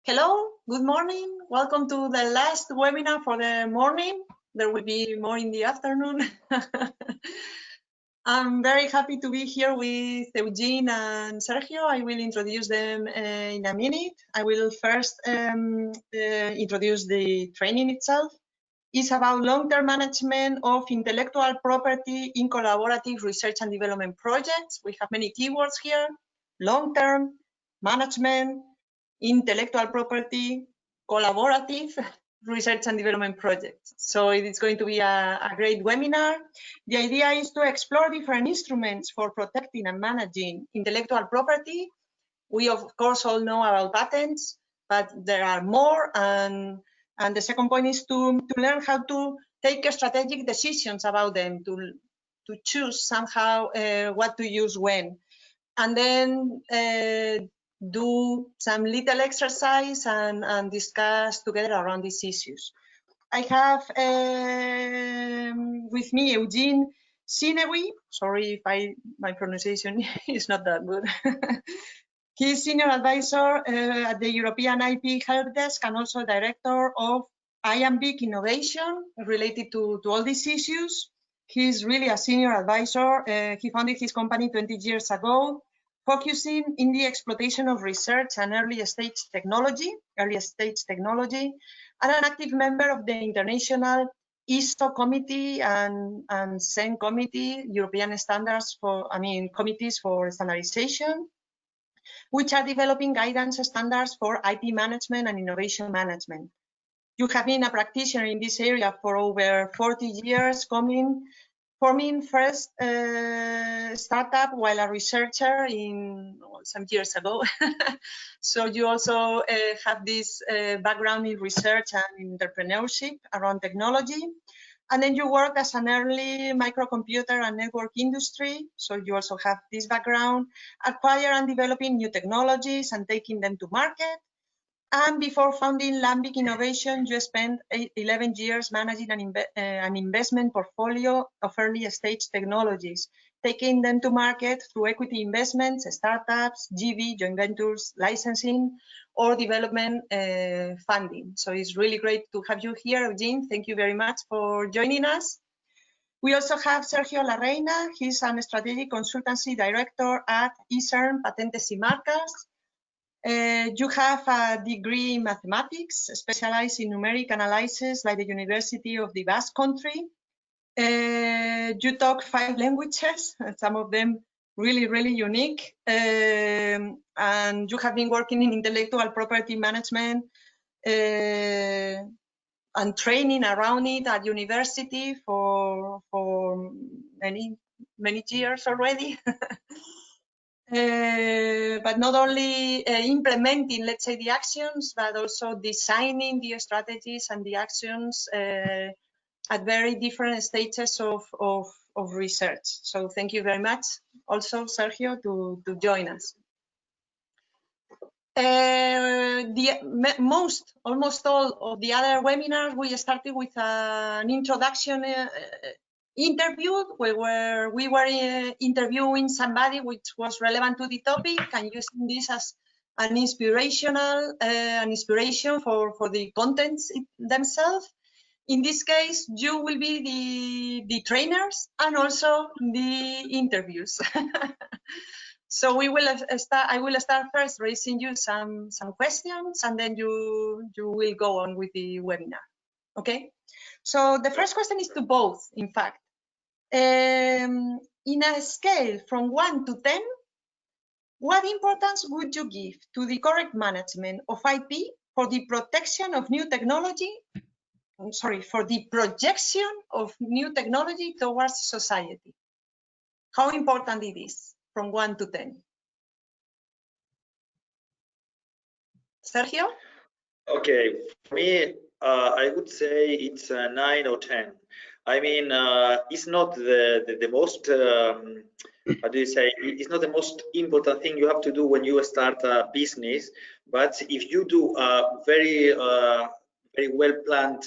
Hello, good morning. Welcome to the last webinar for the morning. There will be more in the afternoon. I'm very happy to be here with Eugene and Sergio. I will introduce them in a minute. I will first introduce the training itself. It's about long-term management of intellectual property in collaborative research and development projects. We have many keywords here: long-term, management, intellectual property, collaborative research and development projects. So it is going to be a great webinar. The idea is to explore different instruments for protecting and managing intellectual property. We of course all know about patents, but there are more. And the second point is to learn how to take strategic decisions about them, to choose somehow what to use when. And then do some little exercise and discuss together around these issues. I have with me Eugene Sinewy. Sorry if my pronunciation is not that good. He's senior advisor at the European IP Help Desk and also director of IAWEEK Innovation related to all these issues. He's really a senior advisor. He founded his company 20 years ago, focusing in the exploitation of research and early stage technology, and an active member of the International ISO Committee and SEN Committee, European standards for, committees for standardization, which are developing guidance standards for IP management and innovation management. You have been a practitioner in this area for over 40 years, forming first startup while a researcher some years ago. So you also have this background in research and entrepreneurship around technology. And then you work as an early microcomputer and network industry. So you also have this background, acquire and developing new technologies and taking them to market. And before founding IAWEEK Innovation, you spent 11 years managing an investment portfolio of early stage technologies, taking them to market through equity investments, startups, JV, joint ventures, licensing, or development funding. So it's really great to have you here, Eugene. Thank you very much for joining us. We also have Sergio Larreina. He's a strategic consultancy director at ISERN Patentes y Marcas. You have a degree in mathematics, specialized in numeric analysis by the University of the Basque Country. You talk 5 languages, some of them really, really unique. And you have been working in intellectual property management and training around it at university for many years already. But not only implementing, let's say, the actions, but also designing the strategies and the actions at very different stages of research. So thank you very much also, Sergio, to join us. Almost all of the other webinars, we started with an introduction interview where we were interviewing somebody which was relevant to the topic and using this as an inspiration for the contents themselves. In this case, you will be the trainers and also the interviews. So we will start. I will start first raising you some questions, and then you will go on with the webinar. Okay. So the first question is to both, in fact. In a scale from 1 to 10, what importance would you give to the correct management of IP for the protection of new technology? For the projection of new technology towards society? How important it is from 1 to 10? Sergio? Okay, for me, I would say it's a 9 or 10. I mean, it's not the most, how do you say, it's not the most important thing you have to do when you start a business, but if you do a very well-planned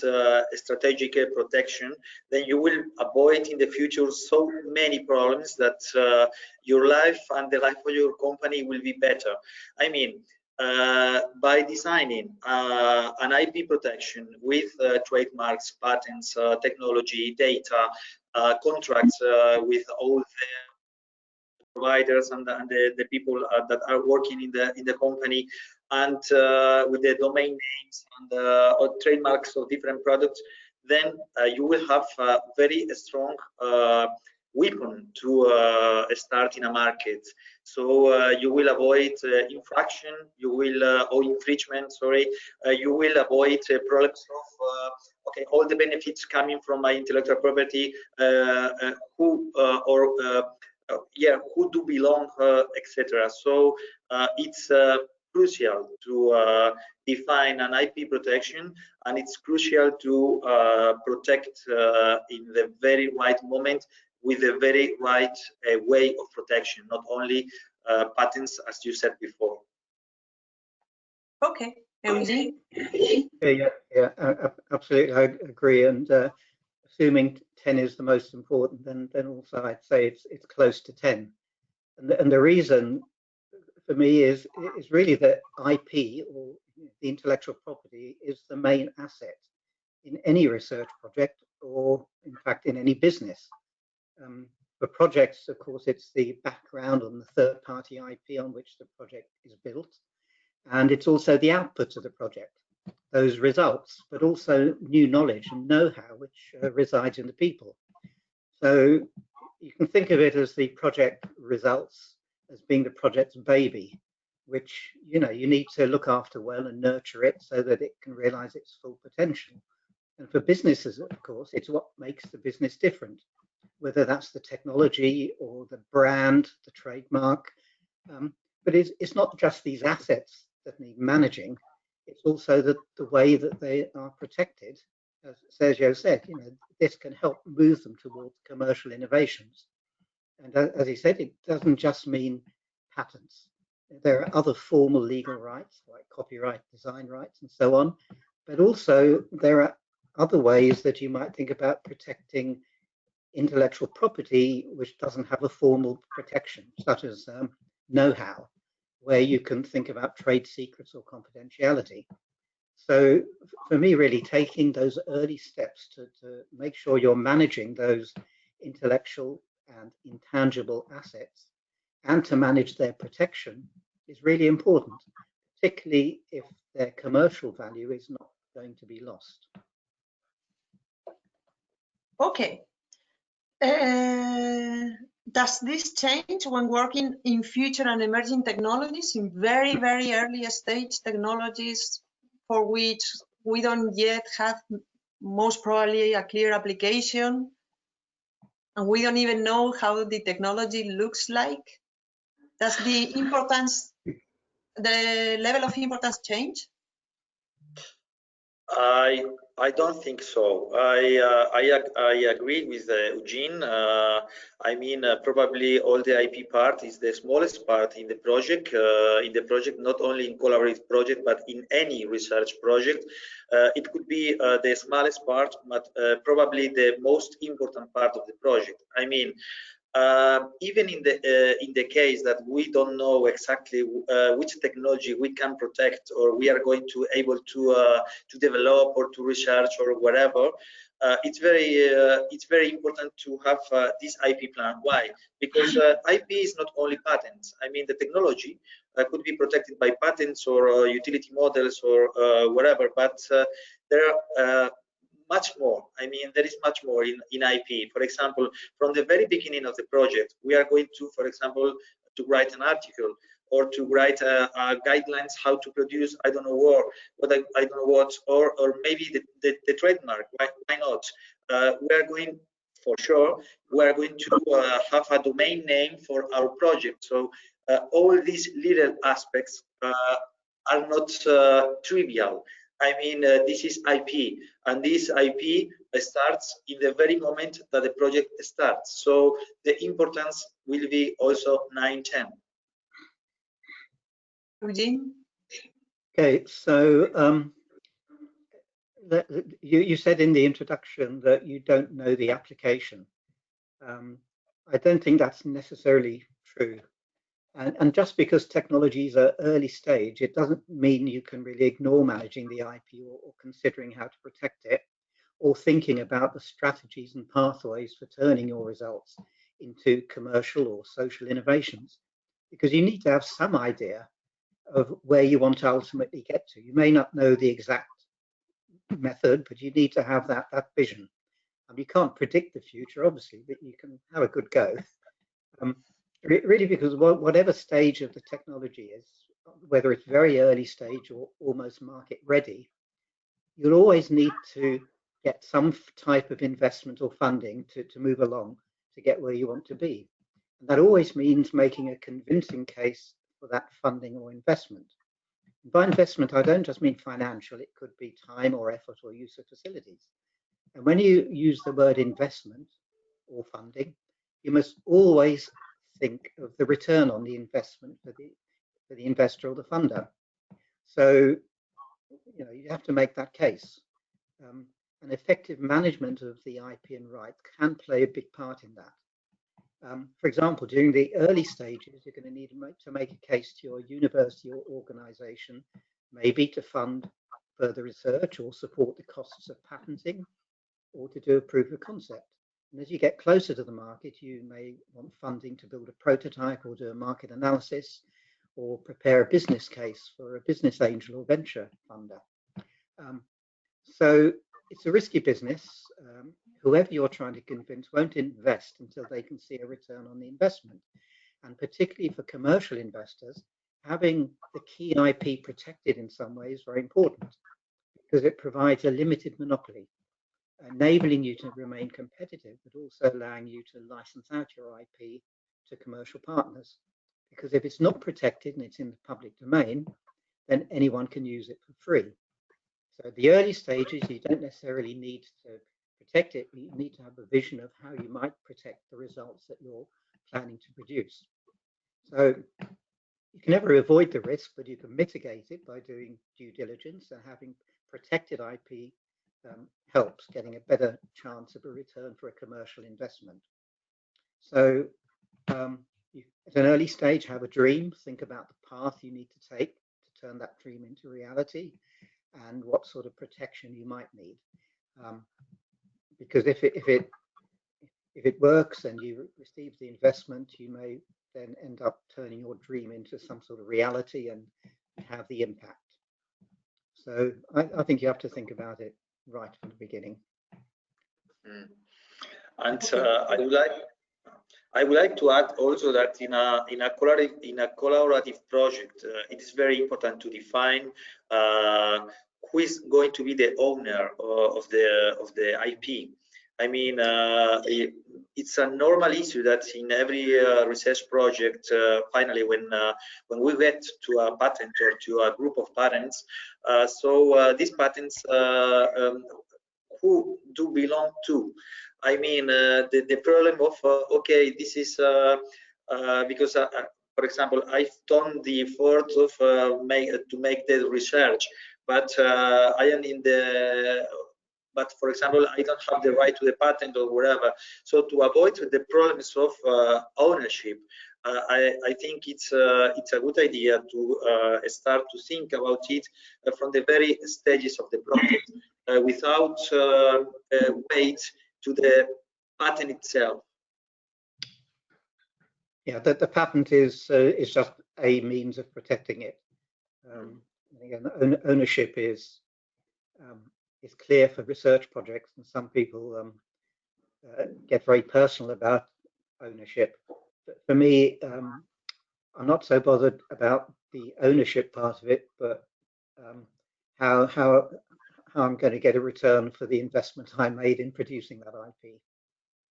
strategic protection, then you will avoid in the future so many problems that your life and the life of your company will be better. I mean, by designing an IP protection with trademarks, patents, technology, data, contracts with all the providers and the people that are working in the company, and with the domain names and or trademarks of different products, then you will have a very strong weapon to start in a market. So you will avoid infraction, you will or infringement, sorry, you will avoid products of okay, all the benefits coming from my intellectual property, who who do belong, etc. So it's crucial to define an IP protection, and it's crucial to protect in the very right moment with the very right way of protection, not only patents, as you said before. Okay, Eugene. Yeah, absolutely, I agree. And assuming 10 is the most important, then also I'd say it's close to 10. And the reason for me is really that IP, or the intellectual property, is the main asset in any research project, or in fact in any business. For projects, of course, it's the background on the third-party IP on which the project is built, and it's also the output of the project, those results, but also new knowledge and know-how which resides in the people. So you can think of it as the project results as being the project's baby, which you need to look after well and nurture it so that it can realize its full potential. And for businesses, of course, it's what makes the business different, whether that's the technology or the brand, the trademark. But it's not just these assets that need managing, it's also the way that they are protected. As Sergio said, this can help move them towards commercial innovations. And as he said, it doesn't just mean patents. There are other formal legal rights like copyright, design rights, and so on. But also there are other ways that you might think about protecting intellectual property which doesn't have a formal protection, such as know-how, where you can think about trade secrets or confidentiality. So for me, really taking those early steps to make sure you're managing those intellectual and intangible assets and to manage their protection is really important, particularly if their commercial value is not going to be lost. Okay. Does this change when working in future and emerging technologies, in very, very early stage technologies for which we don't yet have most probably a clear application, and we don't even know how the technology looks like? Does the level of importance change? I don't think so. I agree with Eugene. I mean, probably all the IP part is the smallest part in the project. Not only in collaborative project, but in any research project. It could be the smallest part, but probably the most important part of the project. I mean, even in the case that we don't know exactly which technology we can protect or we are going to able to develop or to research or whatever, it's very important to have this IP plan. Why? Because IP is not only patents. I mean, the technology could be protected by patents or utility models or whatever, but there are much more. I mean, there is much more in IP. For example, from the very beginning of the project, we are going to, for example, to write an article or to write guidelines how to produce, I don't know what, or maybe the trademark. Why not? We are going, for sure, we are going to have a domain name for our project. So all these little aspects are not trivial. I mean, this is IP, and this IP starts in the very moment that the project starts. So the importance will be also 9-10. Eugene? Okay, so you said in the introduction that you don't know the application. I don't think that's necessarily true. And just because technologies are early stage, it doesn't mean you can really ignore managing the IP or considering how to protect it, or thinking about the strategies and pathways for turning your results into commercial or social innovations, because you need to have some idea of where you want to ultimately get to. You may not know the exact method, but you need to have that vision. You can't predict the future, obviously, but you can have a good go. Really, because whatever stage of the technology is, whether it's very early stage or almost market ready, you'll always need to get some type of investment or funding to move along to get where you want to be. And that always means making a convincing case for that funding or investment. And by investment, I don't just mean financial, it could be time or effort or use of facilities. And when you use the word investment or funding, you must always think of the return on the investment for the investor or the funder. So, you know, you have to make that case. An effective management of the IP and rights can play a big part in that. For example, during the early stages, you're going to need to make a case to your university or organization, maybe to fund further research or support the costs of patenting, or to do a proof of concept. And as you get closer to the market, you may want funding to build a prototype or do a market analysis or prepare a business case for a business angel or venture funder. So it's a risky business. Whoever you're trying to convince won't invest until they can see a return on the investment. And particularly for commercial investors, having the key IP protected in some way is very important, because it provides a limited monopoly, enabling you to remain competitive, but also allowing you to license out your IP to commercial partners. Because if it's not protected and it's in the public domain, then anyone can use it for free. So at the early stages, you don't necessarily need to protect it, but you need to have a vision of how you might protect the results that you're planning to produce. So you can never avoid the risk, but you can mitigate it by doing due diligence, and having protected IP helps getting a better chance of a return for a commercial investment. So you, at an early stage, have a dream, think about the path you need to take to turn that dream into reality, and what sort of protection you might need. Because if it works and you receive the investment, you may then end up turning your dream into some sort of reality and have the impact. So I think you have to think about it right from the beginning. And I would like to add also that in a collaborative project, it is very important to define who is going to be the owner of the IP. I mean, it's a normal issue that in every research project, finally, when we get to a patent or to a group of patents, these patents, who do belong to? I mean, the problem of okay, this is because for example, I've done the effort of to make the research, but I am in the for example, I don't have the right to the patent or whatever. So to avoid the problems of ownership, I think it's a good idea to start to think about it from the very stages of the project, without wait to the patent itself. Yeah, the patent is just a means of protecting it. Again, ownership is clear for research projects, and some people get very personal about ownership. But for me, I'm not so bothered about the ownership part of it, but how I'm going to get a return for the investment I made in producing that IP.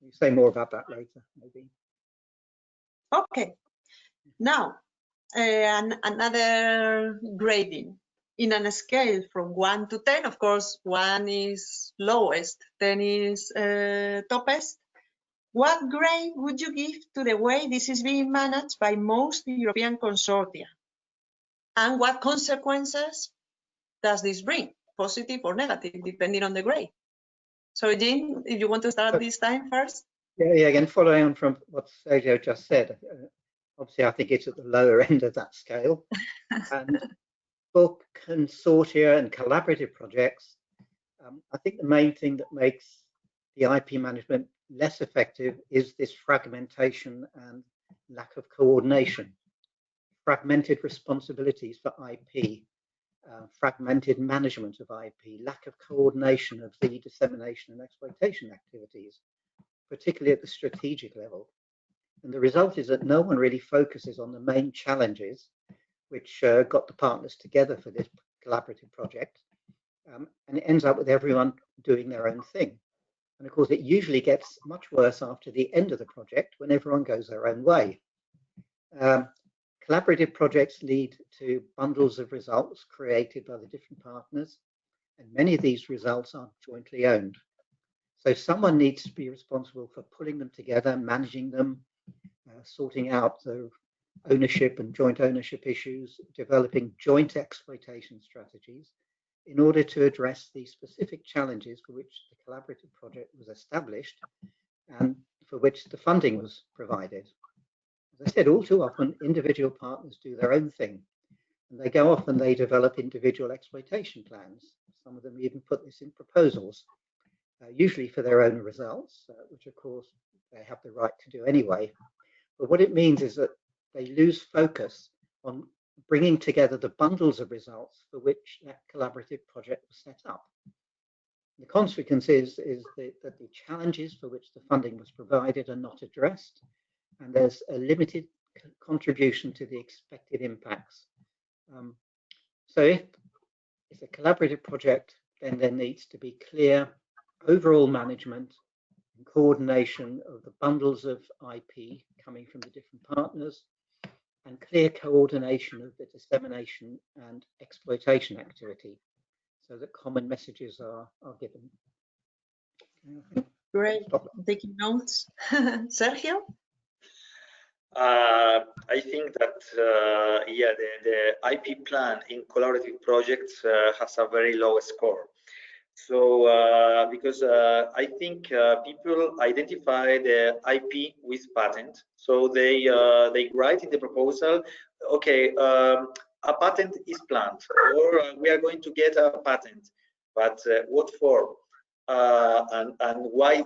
You say more about that later, maybe. Okay. Now, another grading. In a scale from 1 to 10, of course, 1 is lowest, 10 is toppest. What grade would you give to the way this is being managed by most European consortia? And what consequences does this bring, positive or negative, depending on the grade? So, Jean, if you want to start this time first. Yeah, again, following on from what Sergio just said, Obviously, I think it's at the lower end of that scale. And for consortia and collaborative projects, I think the main thing that makes the IP management less effective is this fragmentation and lack of coordination. Fragmented responsibilities for IP, fragmented management of IP, lack of coordination of the dissemination and exploitation activities, particularly at the strategic level. And the result is that no one really focuses on the main challenges which got the partners together for this collaborative project. And it ends up with everyone doing their own thing. And of course, it usually gets much worse after the end of the project when everyone goes their own way. Collaborative projects lead to bundles of results created by the different partners, and many of these results are jointly owned. So someone needs to be responsible for pulling them together, managing them, sorting out the ownership and joint ownership issues, developing joint exploitation strategies in order to address the specific challenges for which the collaborative project was established and for which the funding was provided. As I said, all too often, individual partners do their own thing, and they go off and they develop individual exploitation plans. Some of them even put this in proposals, usually for their own results, which of course they have the right to do anyway. But what it means is that they lose focus on bringing together the bundles of results for which that collaborative project was set up. The consequence is that the challenges for which the funding was provided are not addressed, and there's a limited contribution to the expected impacts. So if it's a collaborative project, then there needs to be clear overall management and coordination of the bundles of IP coming from the different partners, and clear coordination of the dissemination and exploitation activity so that common messages are given. Great, taking notes. Sergio? I think that yeah, the IP plan in collaborative projects has a very low score. So because I think people identify the IP with patent, so they write in the proposal, okay, a patent is planned, or we are going to get a patent, but what for, and why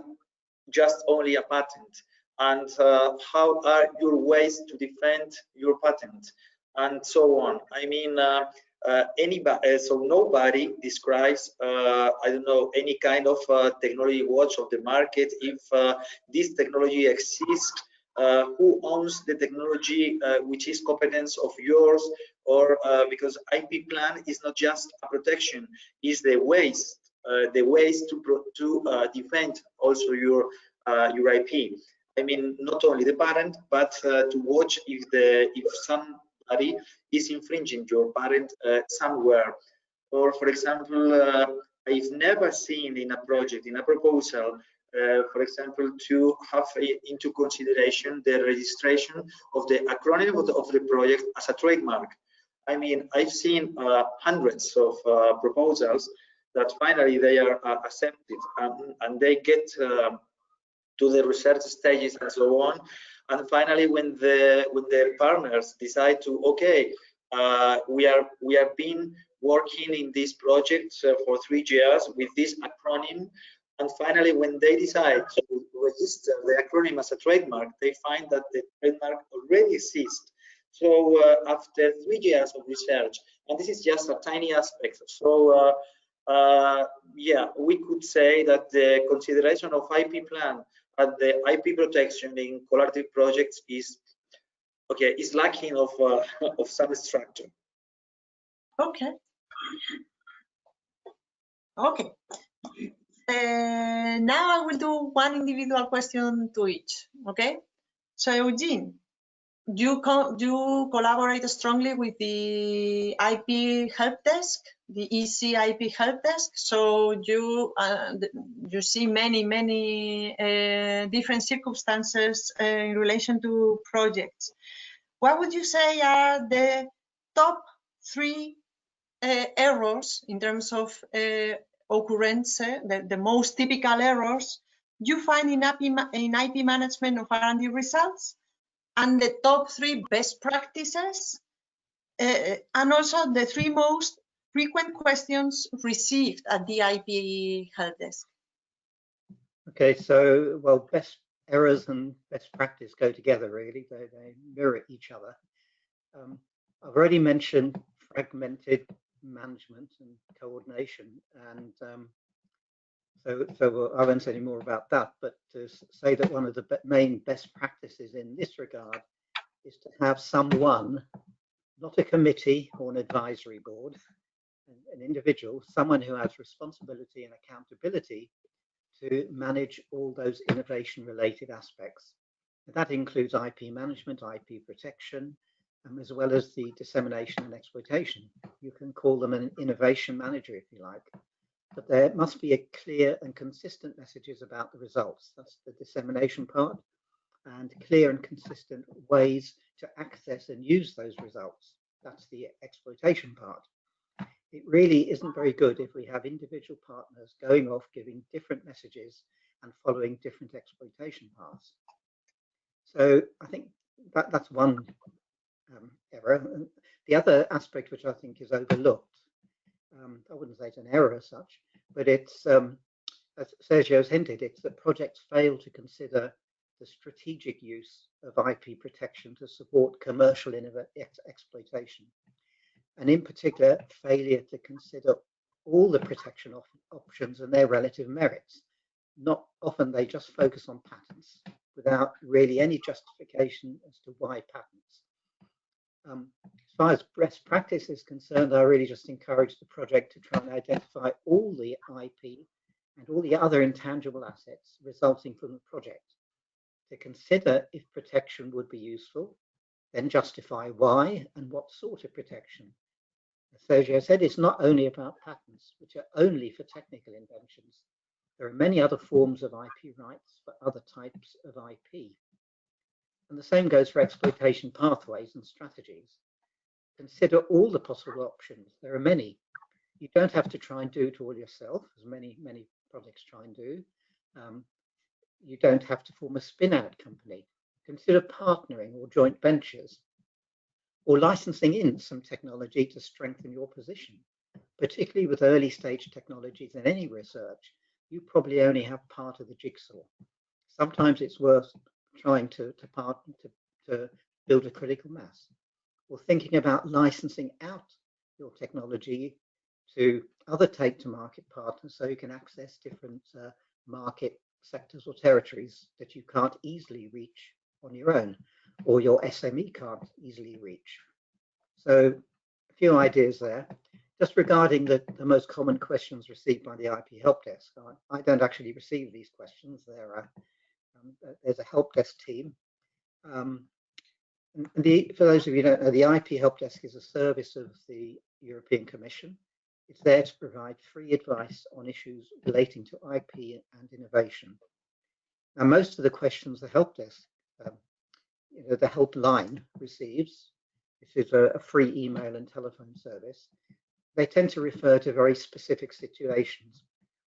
just only a patent? And how are your ways to defend your patent, and so on. I mean, anybody, so nobody describes, I don't know, any kind of technology watch of the market. If this technology exists, who owns the technology, which is competence of yours, or because IP plan is not just a protection, is the ways to defend also your IP. I mean, not only the patent, but to watch if somebody is infringing your patent somewhere. Or, for example, I've never seen in a project, in a proposal, for example, to have into consideration the registration of the acronym of the project as a trademark. I mean, I've seen hundreds of proposals that finally they are accepted, and they get to the research stages and so on, and finally when the partners decide to, okay, we have been working in this project for 3 years with this acronym, and finally when they decide to register the acronym as a trademark, they find that the trademark already exists. So after 3 years of research, and this is just a tiny aspect, so yeah, we could say that the consideration of IP plan and the IP protection in collaborative projects is lacking of some structure. Okay. Okay. Now I will do one individual question to each. Okay. So Eugene, you collaborate strongly with the IP help desk, the EC IP help desk. So you see many different circumstances in relation to projects. What would you say are the top 3 errors in terms of occurrence, the most typical errors you find in IP management of R&D results? and the top 3 best practices, and also the 3 most frequent questions received at the IP help desk. Okay, so, well, best errors and best practice go together, really. They mirror each other. I've already mentioned fragmented management and coordination, and so I won't say any more about that, but to say that one of the main best practices in this regard is to have someone, not a committee or an advisory board, an individual, someone who has responsibility and accountability to manage all those innovation-related aspects. And that includes IP management, IP protection, as well as the dissemination and exploitation. You can call them an innovation manager if you like, but there must be a clear and consistent messages about the results. That's the dissemination part, and clear and consistent ways to access and use those results. That's the exploitation part. It really isn't very good if we have individual partners going off giving different messages and following different exploitation paths. So I think that's one error. And the other aspect which I think is overlooked, I wouldn't say it's an error as such, but it's, as Sergio's hinted, it's that projects fail to consider the strategic use of IP protection to support commercial exploitation. And in particular, failure to consider all the protection options and their relative merits. Not often they just focus on patents without really any justification as to why patents. As far as best practice is concerned, I really just encourage the project to try and identify all the IP and all the other intangible assets resulting from the project, to consider if protection would be useful, then justify why and what sort of protection. As Sergio said, it's not only about patents, which are only for technical inventions. There are many other forms of IP rights for other types of IP. And the same goes for exploitation pathways and strategies. Consider all the possible options. There are many. You don't have to try and do it all yourself, as many projects try and do. You don't have to form a spin-out company. Consider partnering or joint ventures, or licensing in some technology to strengthen your position. Particularly with early stage technologies in any research, you probably only have part of the jigsaw. Sometimes it's worth trying to build a critical mass, or thinking about licensing out your technology to other take-to-market partners so you can access different market sectors or territories that you can't easily reach on your own, or your SME can't easily reach. So a few ideas there. Just regarding the most common questions received by the IP help desk, I don't actually receive these questions. There's a help desk team. For those of you who don't know, the IP help desk is a service of the European Commission. It's there to provide free advice on issues relating to IP and innovation. Now, most of the questions the help desk, the helpline receives, this is a free email and telephone service, they tend to refer to very specific situations,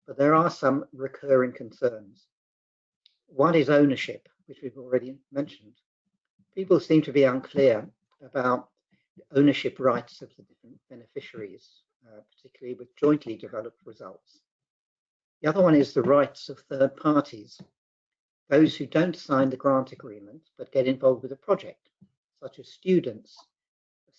but there are some recurring concerns. One is ownership, which we've already mentioned. People seem to be unclear about ownership rights of the different beneficiaries, particularly with jointly developed results. The other one is the rights of third parties, those who don't sign the grant agreement but get involved with the project, such as students,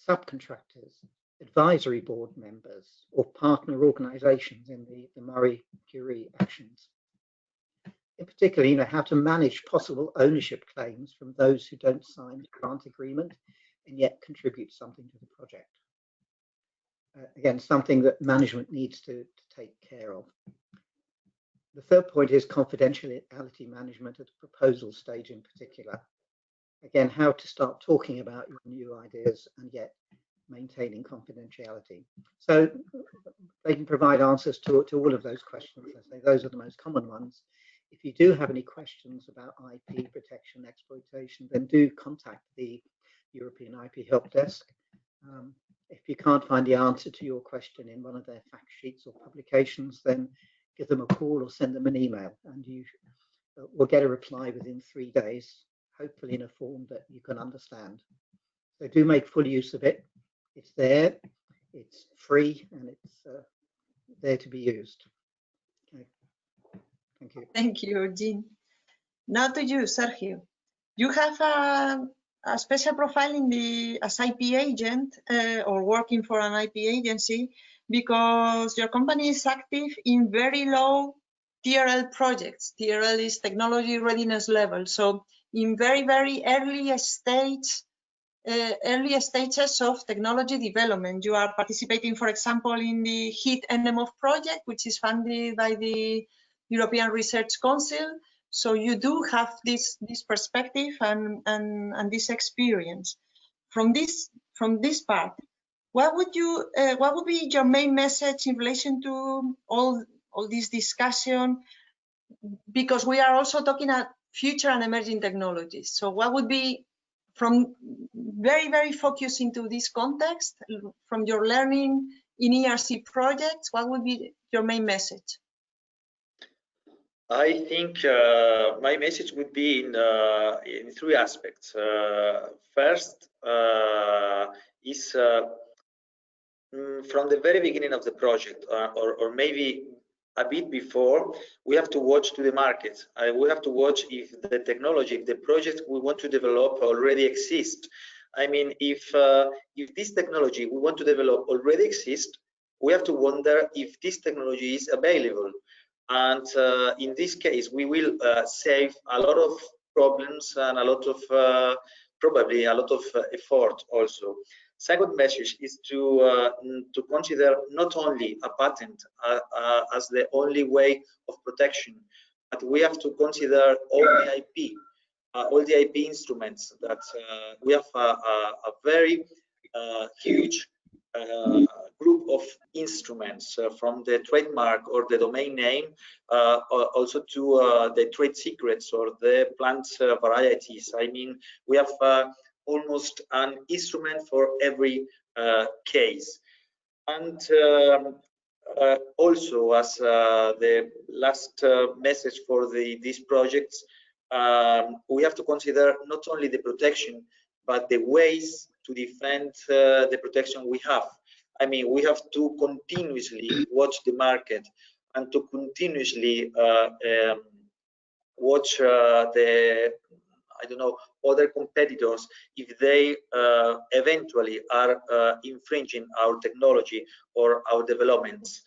subcontractors, advisory board members, or partner organizations in the Marie Curie actions. In particular, how to manage possible ownership claims from those who don't sign the grant agreement and yet contribute something to the project. Again, something that management needs to take care of. The third point is confidentiality management at the proposal stage in particular. Again, how to start talking about your new ideas and yet maintaining confidentiality. So they can provide answers to all of those questions. I say those are the most common ones. If you do have any questions about IP protection, exploitation, then do contact the European IP Help Desk. If you can't find the answer to your question in one of their fact sheets or publications, then give them a call or send them an email, and you will get a reply within 3 days, hopefully in a form that you can understand. So do make full use of it. It's there, it's free, and it's there to be used. Okay. Thank you. Thank you, Jean. Now to you, Sergio. You have a special profile in the as IP agent or working for an IP agency because your company is active in very low TRL projects. TRL is technology readiness level. So in very, very early stages of technology development. You are participating, for example, in the HIT NMOF project, which is funded by the European Research Council. So you do have this perspective and this experience. From this part, what would be your main message in relation to all this discussion? Because we are also talking about future and emerging technologies. So what would be, from very, very focused into this context, from your learning in ERC projects, what would be your main message? I think my message would be in three aspects. First is from the very beginning of the project, or maybe a bit before, we have to watch to the market. We have to watch if the technology, if the project we want to develop already exists. I mean, if this technology we want to develop already exists, we have to wonder if this technology is available. And in this case, we will save a lot of problems and a lot of probably a lot of effort also. Second message is to consider not only a patent as the only way of protection, but we have to consider all the IP instruments that we have a very huge group of instruments from the trademark or the domain name, also to the trade secrets or the plant varieties. I mean, we have almost an instrument for every case. And also, as the last message for these projects, we have to consider not only the protection, but the ways to defend the protection we have. I mean, we have to continuously watch the market and to continuously watch I don't know, other competitors if they eventually are infringing our technology or our developments.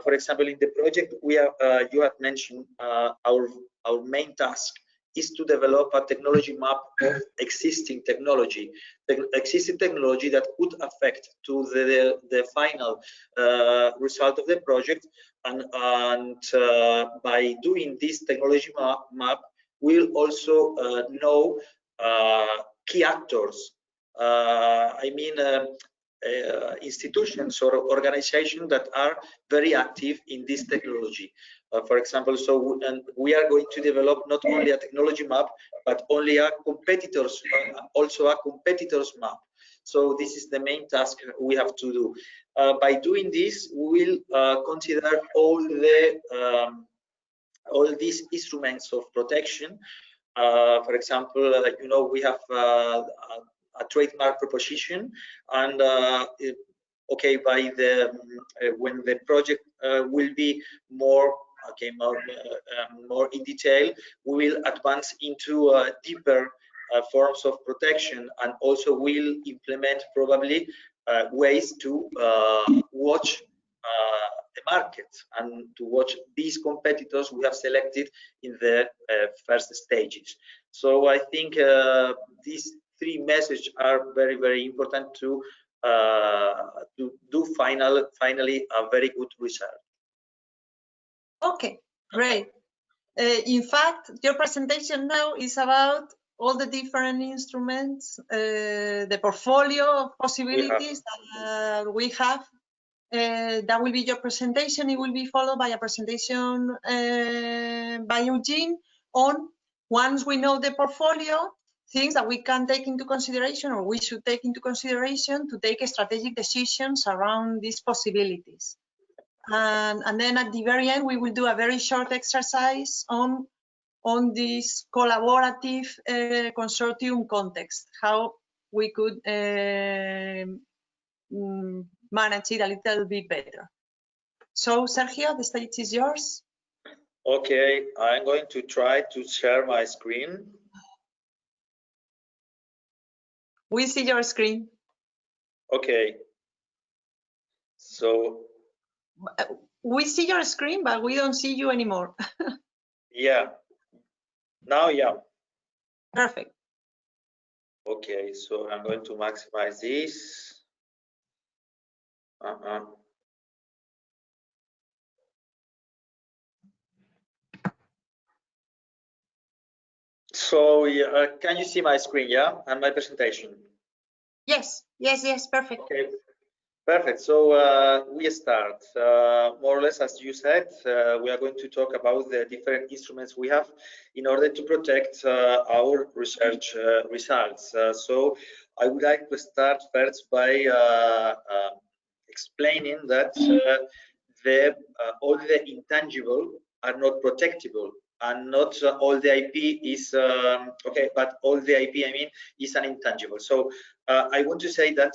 For example, in the project we are, you have mentioned, our main task is to develop a technology map of existing technology that could affect to the final result of the project, and by doing this technology map, we'll also know key actors. I mean, institutions or organizations that are very active in this technology. For example, we are going to develop not only a technology map, but only a competitors, also a competitors map. So this is the main task we have to do. By doing this, we will consider all these instruments of protection. For example, you know, we have a trademark proposition, and okay, by the when the project will be more more in detail, we will advance into deeper forms of protection, and also will implement probably ways to watch the market and to watch these competitors we have selected in the first stages. So I think these three messages are very, very important to do finally a very good result. Okay, great. In fact, your presentation now is about all the different instruments, the portfolio of possibilities that we have. That will be your presentation. It will be followed by a presentation by Eugene on, once we know the portfolio, things that we can take into consideration, or we should take into consideration to take strategic decisions around these possibilities. And then at the very end, we will do a very short exercise on on this collaborative consortium context, how we could manage it a little bit better. So, Sergio, the stage is yours. Okay, I'm going to try to share my screen. We see your screen. Okay. So we see your screen, but we don't see you anymore. yeah. Now, yeah. Perfect. Okay, so I'm going to maximize this. So yeah, can you see my screen, yeah, and my presentation? Yes, yes, yes, perfect. Okay, perfect. So we start. More or less, as you said, we are going to talk about the different instruments we have in order to protect our research results. So I would like to start first by explaining that all the intangible are not protectable, and not all the IP is okay, but all the IP, I mean, is an intangible. So I want to say that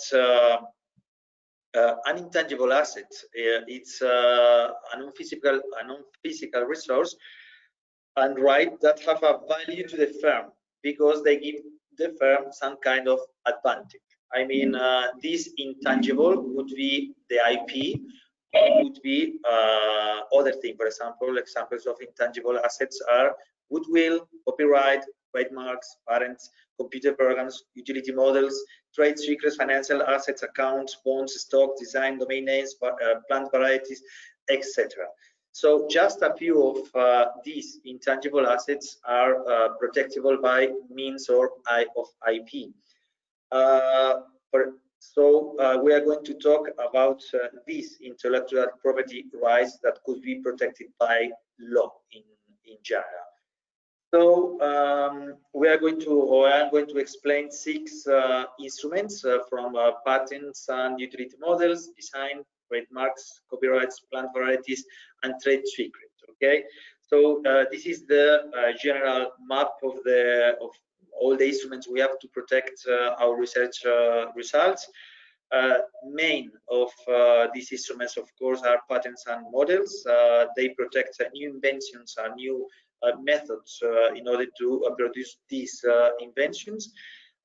an intangible asset, it's a non-physical resource and right that have a value to the firm because they give the firm some kind of advantage. I mean, this intangible would be the IP, would be other things. For example, examples of intangible assets are goodwill, copyright, trademarks, patents, computer programs, utility models, trade secrets, financial assets, accounts, bonds, stock, design, domain names, plant varieties, etc. So just a few of these intangible assets are protectable by means of IP. We are going to talk about these intellectual property rights that could be protected by law in general. So I am going to explain 6 instruments from patents and utility models, design, trademarks, copyrights, plant varieties, and trade secrets. Okay, so this is the general map of all the instruments we have to protect our research results. Main of these instruments, of course, are patents and models. They protect new inventions and new methods in order to produce these inventions.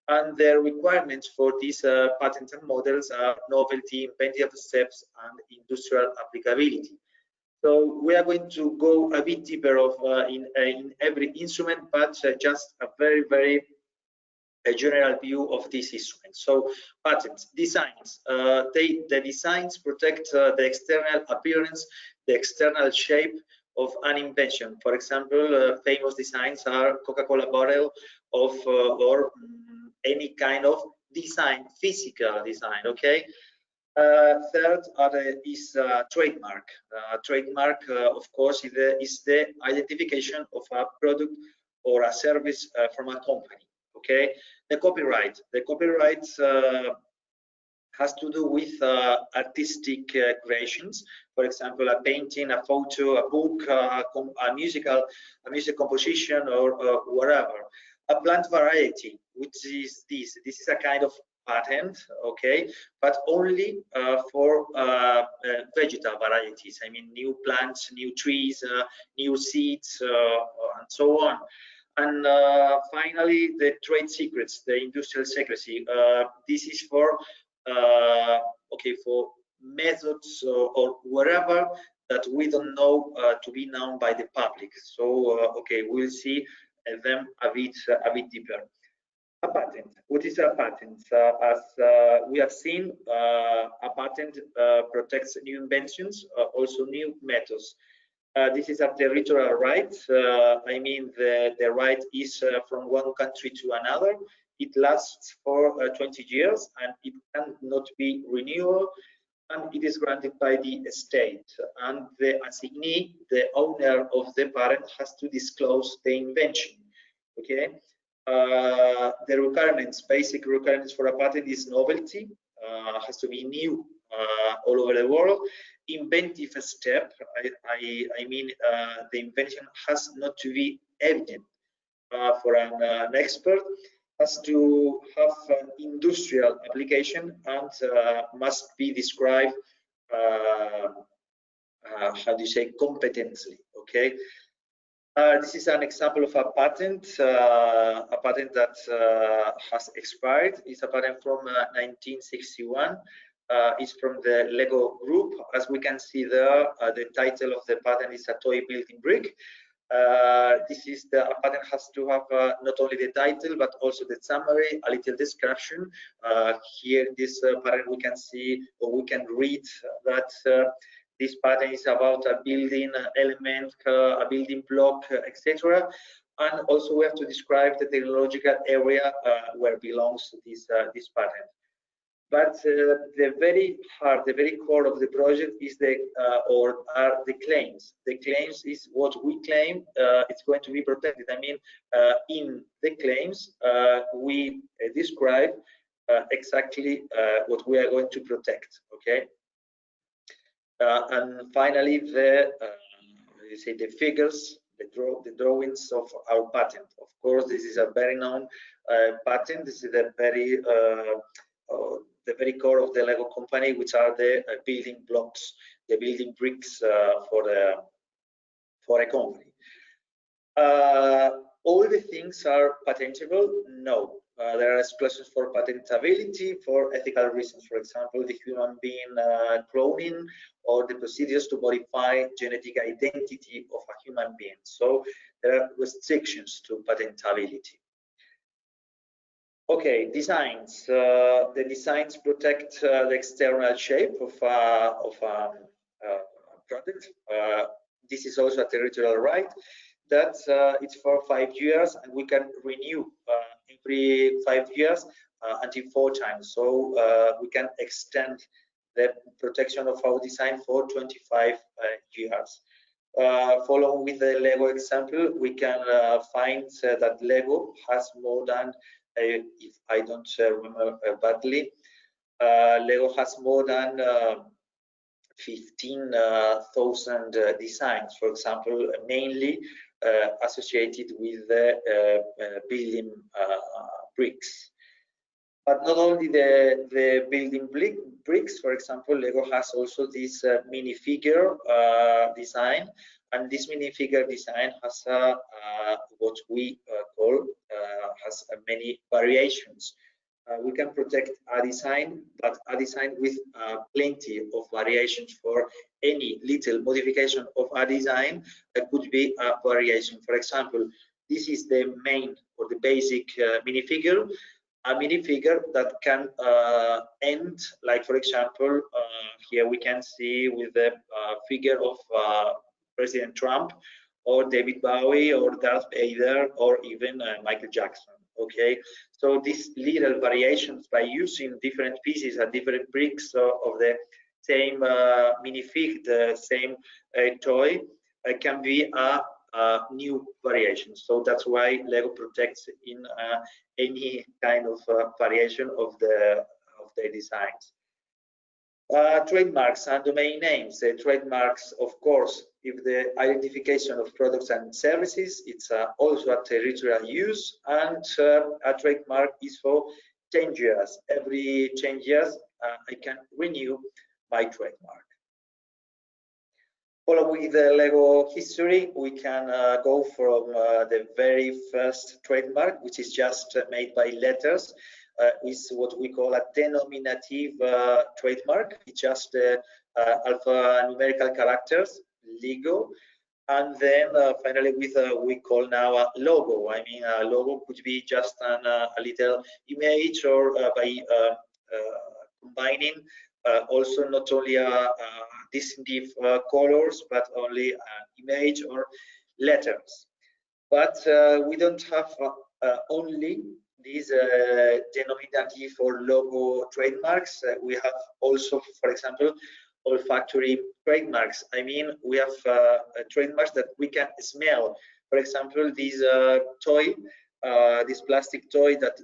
And the requirements for these patents and models are novelty, inventive steps, and industrial applicability. So we are going to go a bit deeper in every instrument, but just a very general view of this instrument. So patents, designs, the designs protect the external appearance, the external shape of an invention. For example, famous designs are Coca-Cola bottle or any kind of design, physical design. Okay. Third is trademark. Trademark, of course, is the identification of a product or a service from a company. Okay, the copyright has to do with artistic creations. For example, a painting, a photo, a book, a music composition, or whatever. A plant variety, which is this is a kind of patent, okay, but only for vegetal varieties. I mean, new plants, new trees, new seeds, and so on. And finally, the trade secrets, the industrial secrecy. This is for for methods or whatever that we don't know to be known by the public. So we'll see them a bit deeper. A patent. What is a patent? As we have seen, a patent protects new inventions, also new methods. This is a territorial right. I mean, the right is from one country to another. It lasts for 20 years and it cannot be renewed, and it is granted by the state. And the assignee, the owner of the patent, has to disclose the invention. Okay. The requirements, basic requirements for a patent is novelty, has to be new all over the world. Inventive step, I mean the invention has not to be evident for an expert, has to have an industrial application and must be described, how do you say, competently. Okay. This is an example of a patent that has expired. It's a patent from 1961. It's from the Lego group. As we can see there, the title of the patent is a toy building brick. This is the patent has to have not only the title but also the summary, a little description. Here in this patent we can see, or we can read that this patent is about a building element, a building block, etc. And also we have to describe the technological area where belongs this patent. But the very heart, the very core of the project is or are the claims. The claims is what we claim it's going to be protected. I mean, in the claims we describe exactly what we are going to protect. Okay. And finally, the figures, the drawings of our patent. Of course, this is a very known patent. This is the very core of the Lego company, which are the building blocks, the building bricks for a company. All the things are patentable? No. There are exclusions for patentability for ethical reasons. For example, the human being cloning, or the procedures to modify genetic identity of a human being. So there are restrictions to patentability. Okay, designs. The designs protect the external shape of a product. This is also a territorial right that it's for 5 years, and we can renew every 5 years until 4 times. So we can extend the protection of our design for 25 years. Following with the Lego example, we can find that Lego has more than, if I don't remember badly, Lego has more than 15,000 designs, for example, mainly associated with the building bricks. But not only the building bricks, for example, Lego has also this minifigure design, and this minifigure design has what we call has many variations. We can protect a design, but a design with plenty of variations. For any little modification of a design, could be a variation. For example, this is the main or the basic minifigure. A minifigure that can end, like for example, here we can see with the figure of President Trump, or David Bowie, or Darth Vader, or even Michael Jackson. Okay, so these little variations, by using different pieces and different bricks of the same minifig, the same toy, can be a new variation. So that's why Lego protects in any kind of variation of the designs. Trademarks and domain names. Trademarks, of course, if the identification of products and services, it's also a territorial use, and a trademark is for 10 years. Every 10 years, I can renew my trademark. Following the Lego history, we can go from the very first trademark, which is just made by letters. Is what we call a denominative trademark. It's just alphanumerical characters, Lego, and then finally with we call now a logo. I mean, a logo could be just a little image, or by combining also not only distinctive colors, but only image or letters. But we don't have only these denominative or logo trademarks. We have also, for example, olfactory trademarks. I mean, we have trademarks that we can smell. For example, this toy, this plastic toy that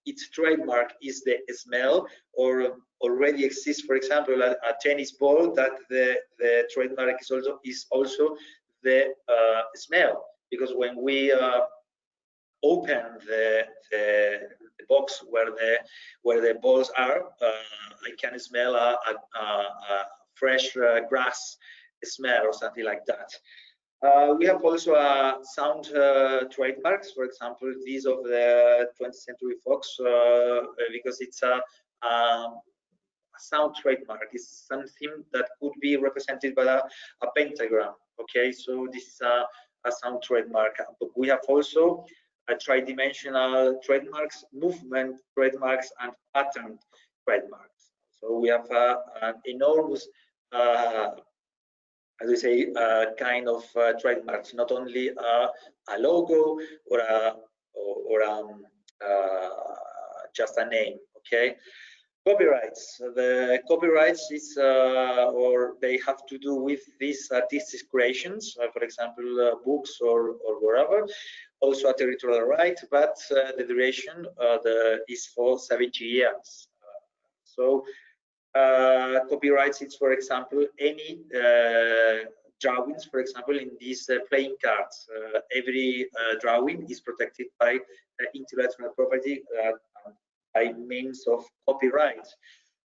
its trademark is the smell, or already exists, for example, a tennis ball that the trademark is also the smell. because when we open the box where the balls are, I can smell a fresh grass smell or something like that. We have also sound trademarks, for example, these of the 20th Century Fox, because it's a sound trademark. Is something that could be represented by a pentagram. Okay, so this is a sound trademark. But we have also tridimensional trademarks, movement trademarks, and pattern trademarks. So we have an enormous, as we say, kind of trademarks, not only a logo or just a name. Okay. Copyrights. The copyrights is or they have to do with these artistic creations, for example, books or wherever. Also a territorial right, but the duration is for 70 years. So copyrights is, for example, any drawings, for example, in these playing cards. Every drawing is protected by intellectual property by means of copyright.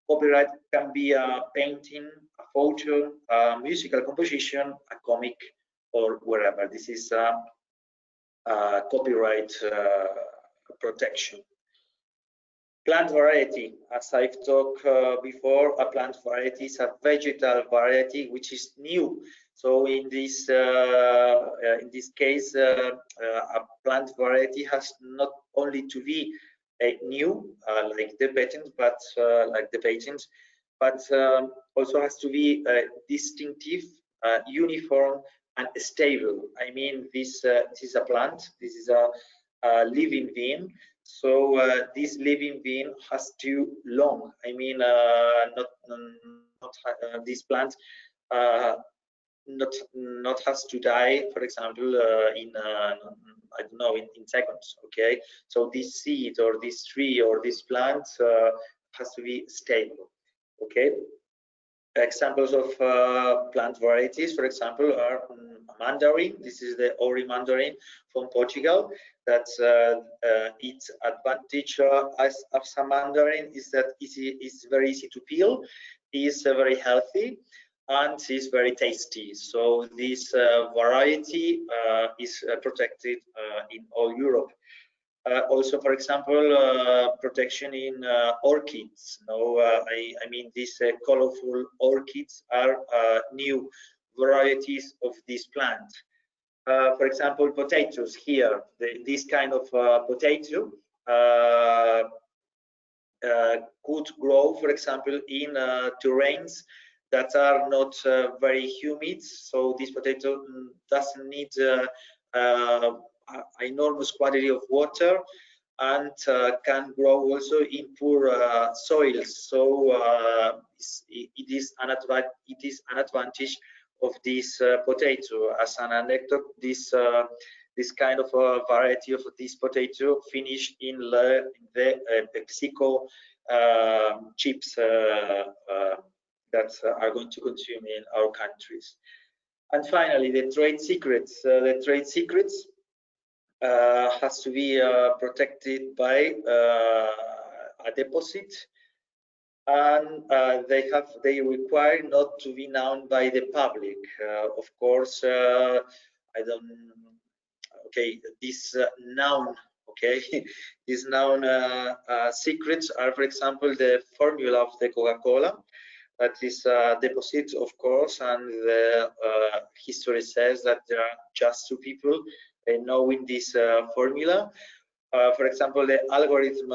Copyright can be a painting, a photo, a musical composition, a comic, or wherever. This is copyright protection. Plant variety, as I've talked before, a plant variety is a vegetal variety which is new. So in this case, a plant variety has not only to be new, like the patent, but also has to be distinctive, uniform, and stable. I mean, this is a plant. This is a living being. So this living being has to long. I mean, this plant not has to die, for example, in I don't know, in seconds. Okay, so this seed or this tree or this plant has to be stable. Okay, examples of plant varieties, for example, are mandarin. This is the Ori mandarin from Portugal. That's its advantage as a mandarin is that it's very easy to peel, is very healthy, and is very tasty. So this variety is protected in all Europe. Also, for example, protection in orchids. No, I mean these colorful orchids are new varieties of this plant. For example, potatoes here. This kind of potato could grow, for example, in terrains that are not very humid. So this potato doesn't need enormous quantity of water and can grow also in poor soils. So it is an advantage of this potato. As an anecdote, this kind of variety of this potato finished in the PepsiCo chips that are going to consume in our countries. And finally, the trade secrets. The trade secrets has to be protected by a deposit, and they require not to be known by the public. Of course, okay, this known, okay, these known secrets are, for example, the formula of the Coca-Cola. That is deposit, of course, and the history says that there are just two people knowing this formula. For example, the algorithm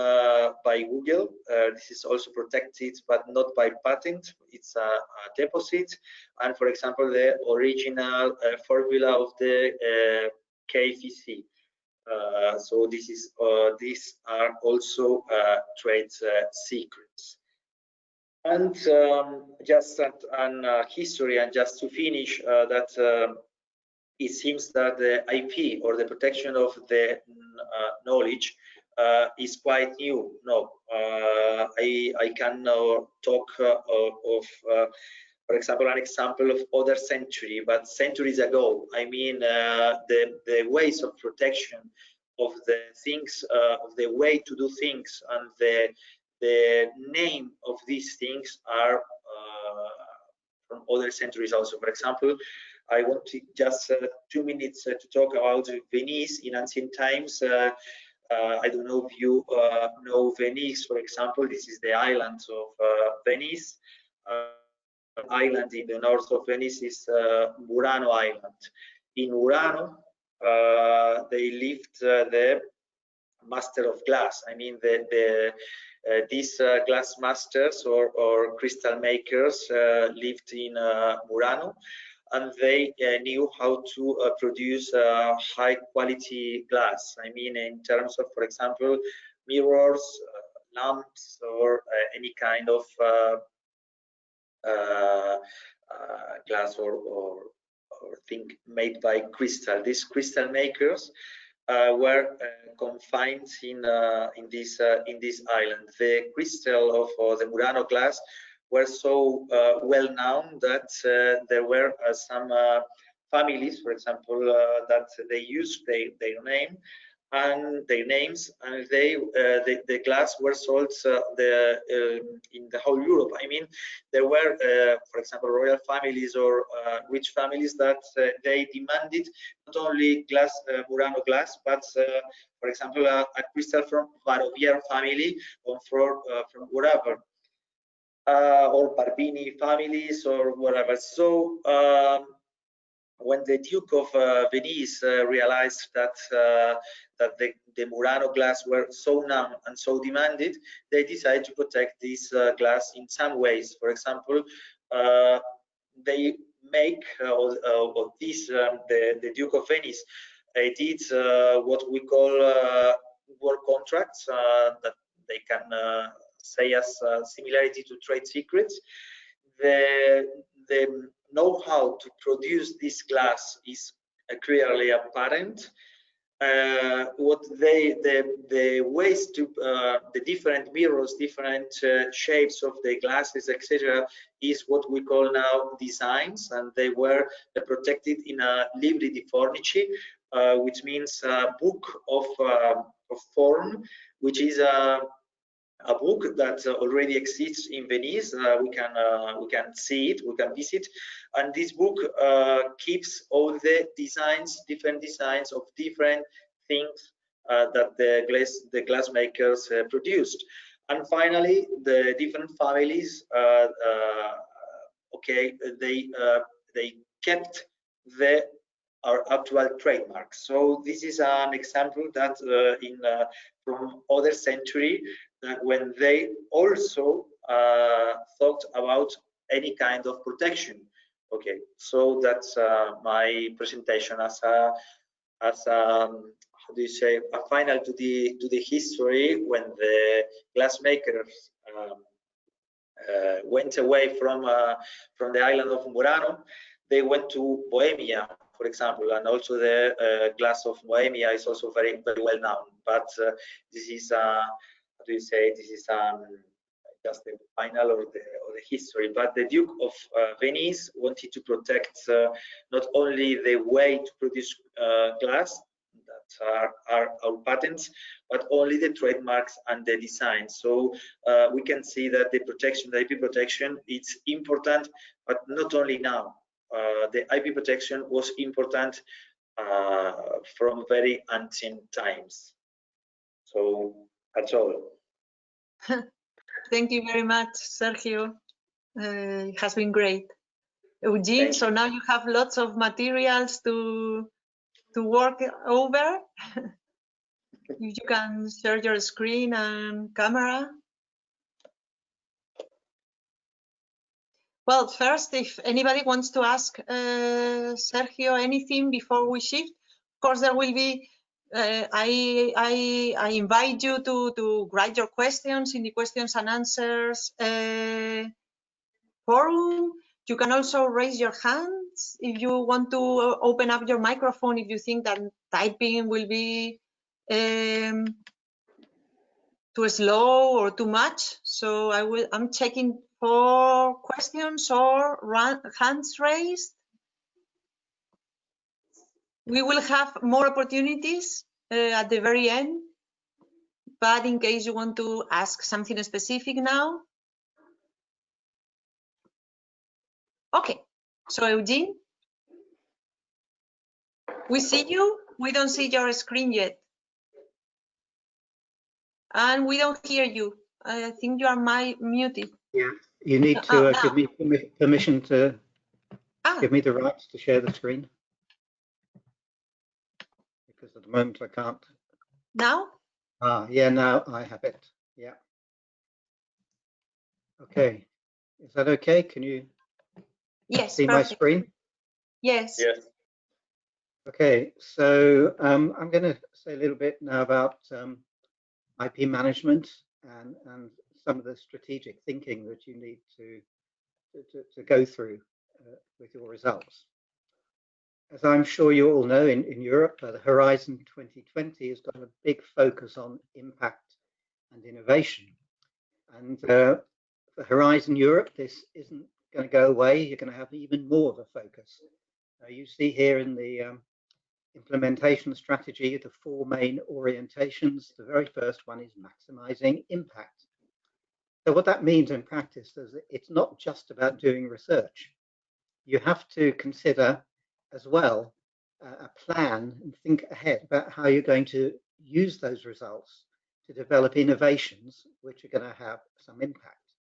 by Google, this is also protected, but not by patent. It's a deposit. And for example, the original formula of the KFC. So this is these are also trade secrets. And just on history, and just to finish, that it seems that the IP or the protection of the knowledge is quite new. No, I can now talk of for example, an example of other century, but centuries ago. I mean, the ways of protection of the things, of the way to do things, and the name of these things are from other centuries also. For example, I want to just 2 minutes to talk about Venice in ancient times. I don't know if you know Venice, for example. This is the island of Venice. Island in the north of Venice is Murano Island. In Murano, they lived the master of glass. I mean, these glass masters or crystal makers lived in Murano, and they knew how to produce high quality glass. I mean, in terms of, for example, mirrors, lamps, or any kind of glass or thing made by crystal. These crystal makers were confined in this island. The crystal of the Murano glass were so well known that there were some families, for example, that they used their name and their names, and the glass were sold in the whole Europe. I mean, there were, for example, royal families or rich families that they demanded not only glass, Murano glass, but for example, a crystal from Barovier family or from wherever, or Barbini families or whatever. So when the Duke of Venice realized that the Murano glass were so known and so demanded, they decided to protect this glass in some ways. For example, they make the Duke of Venice did what we call war contracts that they can say as similarity to trade secrets. The know-how to produce this glass is clearly apparent. What the ways to the different mirrors, different shapes of the glasses, etc., is what we call now designs, and they were protected in a libri di fornici, which means a book of form, which is a book that already exists in Venice. We can see it, we can visit, and this book keeps all the designs, different designs of different things that the glass makers produced. And finally, the different families, okay, they kept our actual trademarks. So this is an example that from other century, when they also thought about any kind of protection. Okay, so that's my presentation as how do you say, a final to the history when the glass makers went away from the island of Murano. They went to Bohemia, for example, and also the glass of Bohemia is also very well known. But this is how do you say, this is just the final or the history. But the Duke of Venice wanted to protect not only the way to produce glass that are our patents, but only the trademarks and the design. So we can see that the protection, the IP protection, it's important, but not only now. The IP protection was important from very ancient times. So that's all. Thank you very much, Sergio. It has been great. Eugene, so now you have lots of materials to work over. You can share your screen and camera. Well, first, if anybody wants to ask Sergio anything before we shift, of course there will be. I invite you to write your questions in the questions and answers forum. You can also raise your hands if you want to open up your microphone if you think that typing will be too slow or too much. So I'm checking for questions or hands raised. We will have more opportunities at the very end, but in case you want to ask something specific now. Okay, so Eugene, we see you. We don't see your screen yet. And we don't hear you. I think you are muted. Yeah, you need to give me permission to give me the rights to share the screen. Because at the moment I can't. Now? Yeah, now I have it. Yeah. Okay. Is that okay? Can you see my screen? Yes. Yes. Okay, so I'm going to say a little bit now about IP management and some of the strategic thinking that you need to go through with your results. As I'm sure you all know, in Europe, the Horizon 2020 has got a big focus on impact and innovation. And for Horizon Europe, this isn't going to go away. You're going to have even more of a focus. You see here in the implementation strategy, the 4 main orientations. The very first one is maximizing impact. So what that means in practice is that it's not just about doing research. You have to consider as well a plan and think ahead about how you're going to use those results to develop innovations which are going to have some impact.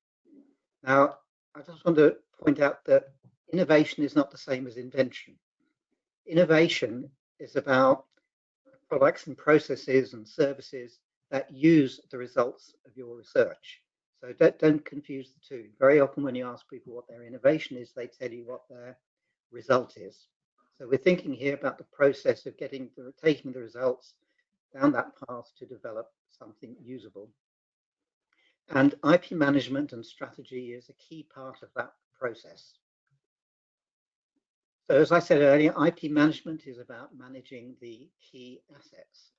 Now, I just want to point out that innovation is not the same as invention. Innovation is about products and processes and services that use the results of your research. So don't confuse the two. Very often when you ask people what their innovation is, they tell you what their result is. So we're thinking here about the process of taking the results down that path to develop something usable. And IP management and strategy is a key part of that process. So as I said earlier, IP management is about managing the key assets.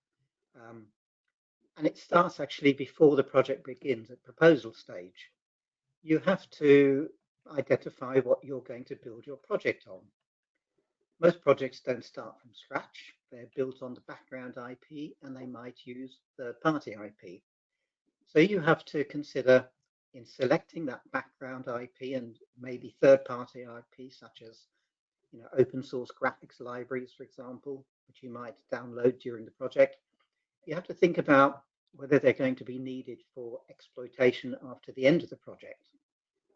And it starts actually before the project begins at proposal stage. You have to identify what you're going to build your project on. Most projects don't start from scratch. They're built on the background IP and they might use third-party IP. So you have to consider in selecting that background IP and maybe third-party IP, such as open source graphics libraries, for example, which you might download during the project. You have to think about whether they're going to be needed for exploitation after the end of the project.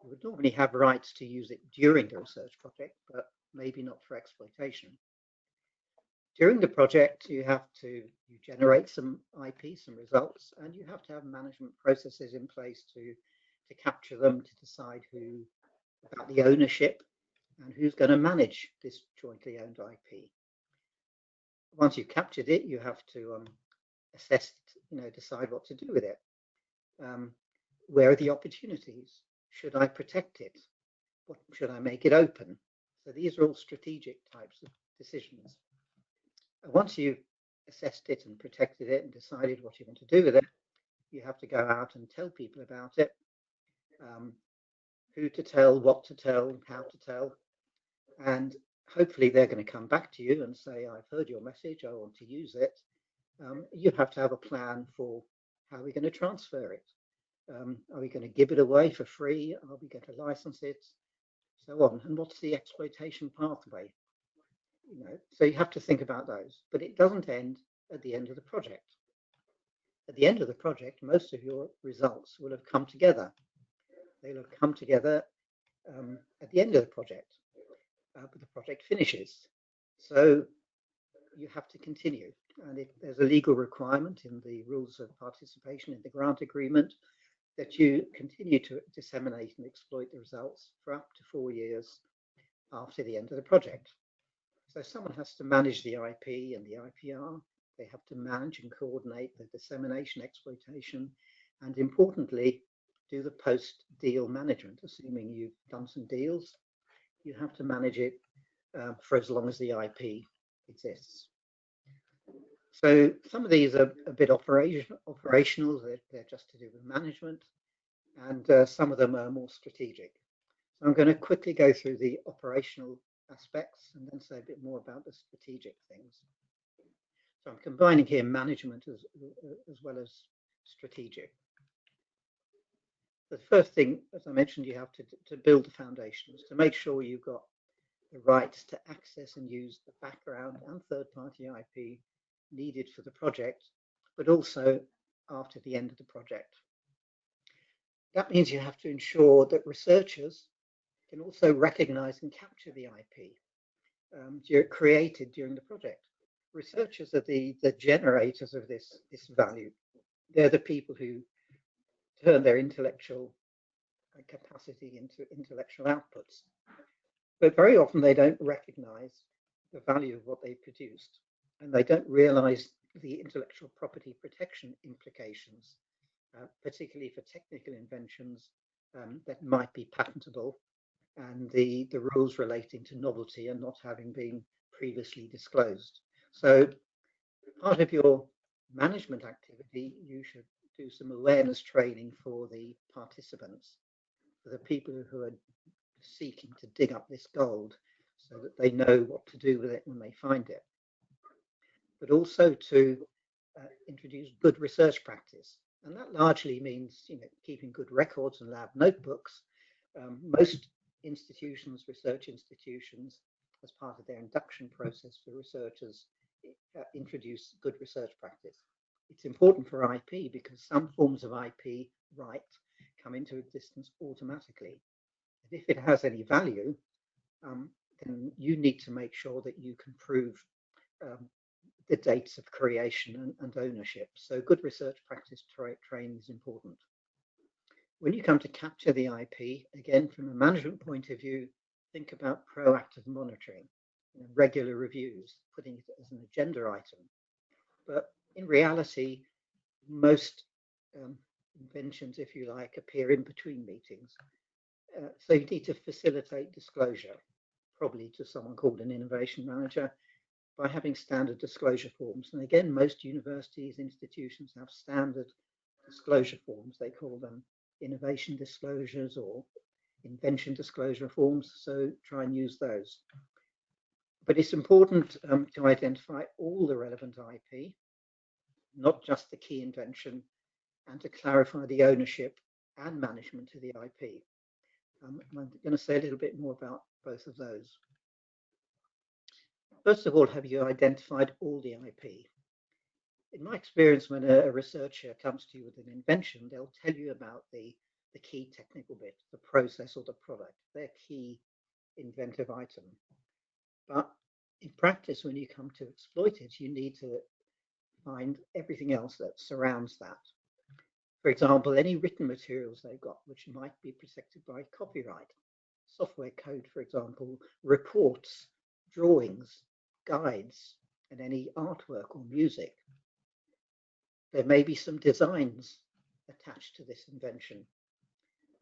You would normally have rights to use it during the research project, but maybe not for exploitation. During the project, you generate some IP, some results, and you have to have management processes in place to capture them, to decide about the ownership and who's going to manage this jointly owned IP. Once you've captured it, you have to assess, decide what to do with it. Where are the opportunities? Should I protect it? Should I make it open? So these are all strategic types of decisions. And once you've assessed it and protected it and decided what you want to do with it, you have to go out and tell people about it, who to tell, what to tell, how to tell. And hopefully they're going to come back to you and say, I've heard your message, I want to use it. You have to have a plan for how we're going to transfer it. Are we going to give it away for free? Are we going to license it? So on. And what's the exploitation pathway? So you have to think about those, but it doesn't end at the end of the project. At the end of the project, most of your results will have come together. They'll have come together at the end of the project, but the project finishes. So you have to continue. And there's a legal requirement in the rules of participation in the grant agreement that you continue to disseminate and exploit the results for up to 4 years after the end of the project. So someone has to manage the IP and the IPR. They have to manage and coordinate the dissemination, exploitation, and importantly, do the post-deal management. Assuming you've done some deals, you have to manage it for as long as the IP exists. So some of these are a bit operational. They're just to do with management. and some of them are more strategic. So I'm going to quickly go through the operational aspects and then say a bit more about the strategic things. So I'm combining here management as well as strategic. The first thing, as I mentioned, you have to build the foundations, to make sure you've got the rights to access and use the background and third-party IP needed for the project, but also after the end of the project. That means you have to ensure that researchers can also recognize and capture the IP created during the project. Researchers are the generators of this value. They're the people who turn their intellectual capacity into intellectual outputs. But very often they don't recognize the value of what they produced, and they don't realize the intellectual property protection implications, particularly for technical inventions that might be patentable, and the rules relating to novelty and not having been previously disclosed. So part of your management activity, you should do some awareness training for the participants, for the people who are seeking to dig up this gold, so that they know what to do with it when they find it. But also to introduce good research practice. And that largely means, keeping good records and lab notebooks. Most institutions, research institutions, as part of their induction process for researchers, introduce good research practice. It's important for IP because some forms of IP right come into existence automatically. And if it has any value, then you need to make sure that you can prove the dates of creation and ownership. So good research practice training is important. When you come to capture the IP, again, from a management point of view, think about proactive monitoring, regular reviews, putting it as an agenda item. But in reality, most inventions, if you like, appear in between meetings. So you need to facilitate disclosure, probably to someone called an innovation manager, by having standard disclosure forms. And again, most universities, institutions have standard disclosure forms. They call them innovation disclosures or invention disclosure forms. So try and use those. But it's important to identify all the relevant IP, not just the key invention, and to clarify the ownership and management of the IP. I'm going to say a little bit more about both of those. First of all, have you identified all the IP? In my experience, when a researcher comes to you with an invention, they'll tell you about the key technical bit, the process or the product, their key inventive item. But in practice, when you come to exploit it, you need to find everything else that surrounds that. For example, any written materials they've got, which might be protected by copyright, software code, for example, reports, drawings, guides, and any artwork or music. There may be some designs attached to this invention.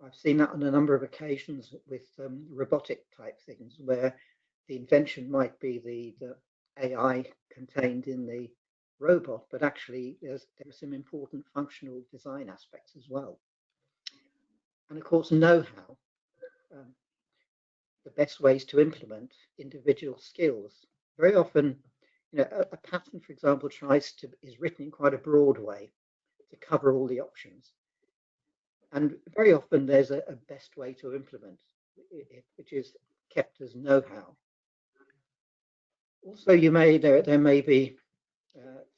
I've seen that on a number of occasions with robotic type things, where the invention might be the AI contained in the robot, but actually there's some important functional design aspects as well. And of course, know-how, the best ways to implement individual skills. Very often, a patent, for example, is written in quite a broad way to cover all the options. And very often there's a best way to implement it, which is kept as know-how. Also, there may be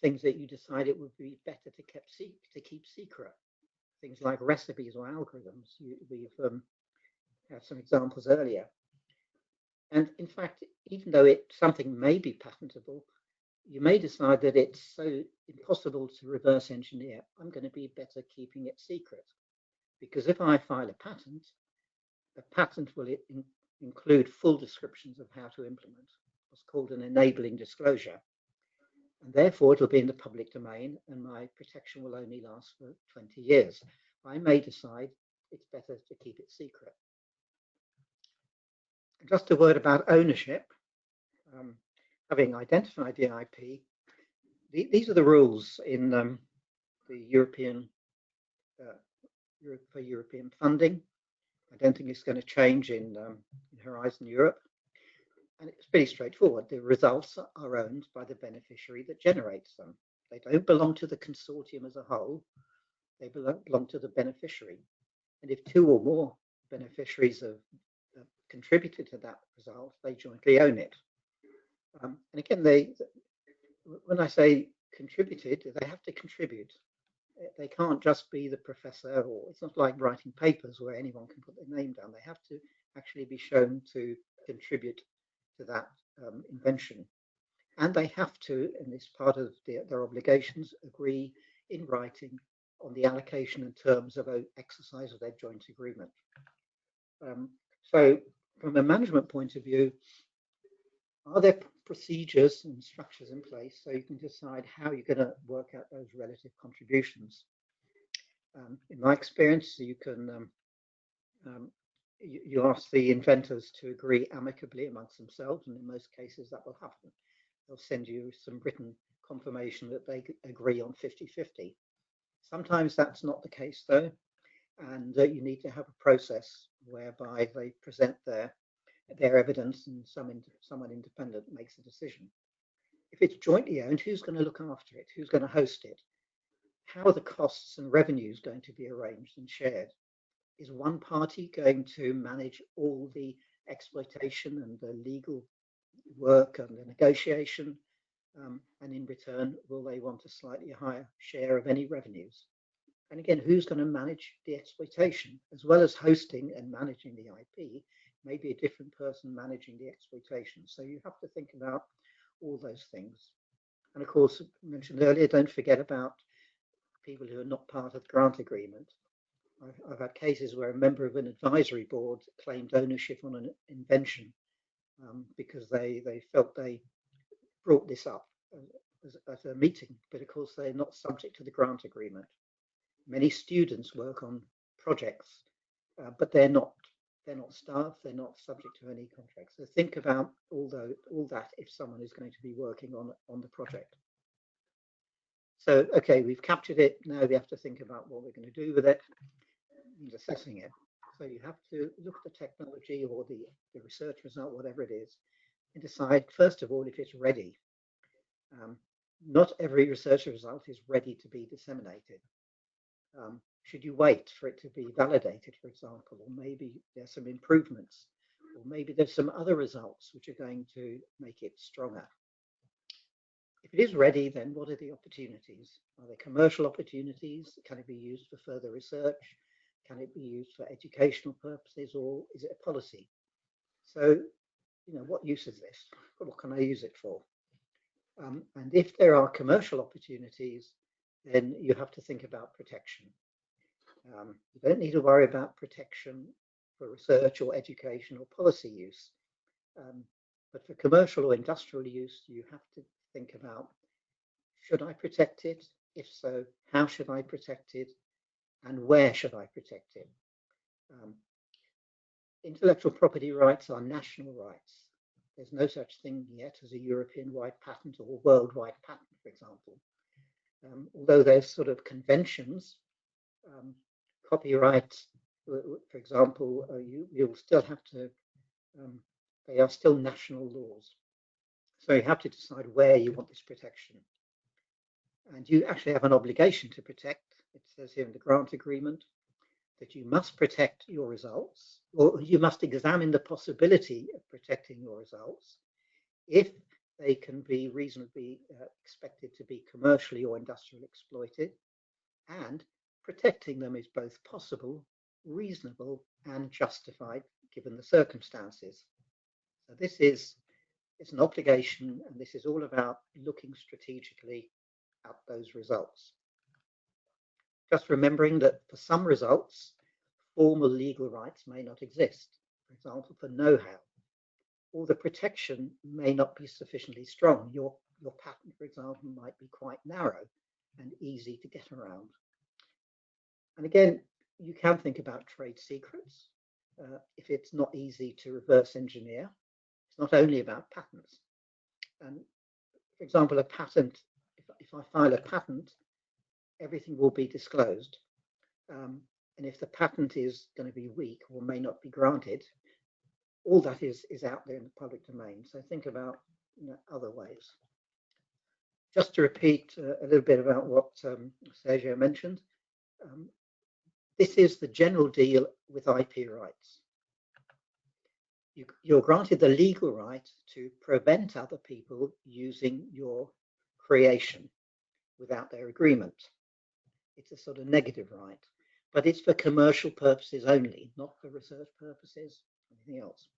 things that you decide it would be better to keep secret. Things like recipes or algorithms. We've had some examples earlier. And in fact, even though something may be patentable, you may decide that it's so impossible to reverse engineer, I'm going to be better keeping it secret. Because if I file a patent will include full descriptions of how to implement what's called an enabling disclosure. And therefore, it'll be in the public domain, and my protection will only last for 20 years. I may decide it's better to keep it secret. Just a word about ownership. Having identified the IP, these are the rules in the European for European funding. I don't think it's going to change in Horizon Europe. And it's pretty straightforward. The results are owned by the beneficiary that generates them. They don't belong to the consortium as a whole. They belong to the beneficiary. And if two or more beneficiaries have contributed to that result, they jointly own it. And again, when I say contributed, they have to contribute. They can't just be the professor, or it's not like writing papers where anyone can put their name down. They have to actually be shown to contribute to that invention. And they have to, and it's part of their obligations, agree in writing on the allocation and terms of an exercise of their joint agreement. So from a management point of view, are there procedures and structures in place so you can decide how you're going to work out those relative contributions? In my experience, you can you ask the inventors to agree amicably amongst themselves, and in most cases that will happen. They'll send you some written confirmation that they agree on 50-50. Sometimes that's not the case though, and you need to have a process whereby they present their evidence and someone independent makes a decision. If it's jointly owned, who's going to look after it? Who's going to host it? How are the costs and revenues going to be arranged and shared? Is one party going to manage all the exploitation and the legal work and the negotiation? And in return, will they want a slightly higher share of any revenues? And again, who's going to manage the exploitation? As well as hosting and managing the IP, maybe a different person managing the exploitation. So you have to think about all those things. And of course, mentioned earlier, don't forget about people who are not part of the grant agreement. I've had cases where a member of an advisory board claimed ownership on an invention because they felt they brought this up at a meeting, but of course they're not subject to the grant agreement. Many students work on projects, but they're not staff, they're not subject to any contracts. So think about all that if someone is going to be working on the project. So, okay, we've captured it. Now we have to think about what we're going to do with it and assessing it. So you have to look at the technology or the research result, whatever it is, and decide, first of all, if it's ready. Not every research result is ready to be disseminated. Should you wait for it to be validated, for example, or maybe there's some improvements, or maybe there's some other results which are going to make it stronger. If it is ready, then what are the opportunities? Are there commercial opportunities? Can it be used for further research? Can it be used for educational purposes, or is it a policy? So, what use is this? What can I use it for? And if there are commercial opportunities, then you have to think about protection. You don't need to worry about protection for research or education or policy use. But for commercial or industrial use, you have to think about, should I protect it? If so, how should I protect it? And where should I protect it? Intellectual property rights are national rights. There's no such thing yet as a European-wide patent or worldwide patent, for example. Although there's sort of conventions, copyright, for example, you'll still have to, they are still national laws. So you have to decide where you want this protection. And you actually have an obligation to protect. It says here in the grant agreement that you must protect your results, or you must examine the possibility of protecting your results if they can be reasonably expected to be commercially or industrially exploited, and protecting them is both possible, reasonable, and justified given the circumstances. So this is an obligation, and this is all about looking strategically at those results. Just remembering that for some results, formal legal rights may not exist. For example, for know-how, or the protection may not be sufficiently strong. Your patent, for example, might be quite narrow and easy to get around. And again, you can think about trade secrets. If it's not easy to reverse engineer, it's not only about patents. And for example, a patent, if I file a patent, everything will be disclosed. And if the patent is going to be weak or may not be granted, all that is out there in the public domain. So think about other ways. Just to repeat a little bit about what Sergio mentioned, this is the general deal with IP rights. You're granted the legal right to prevent other people using your creation without their agreement. It's a sort of negative right, but it's for commercial purposes only, not for research purposes, anything else.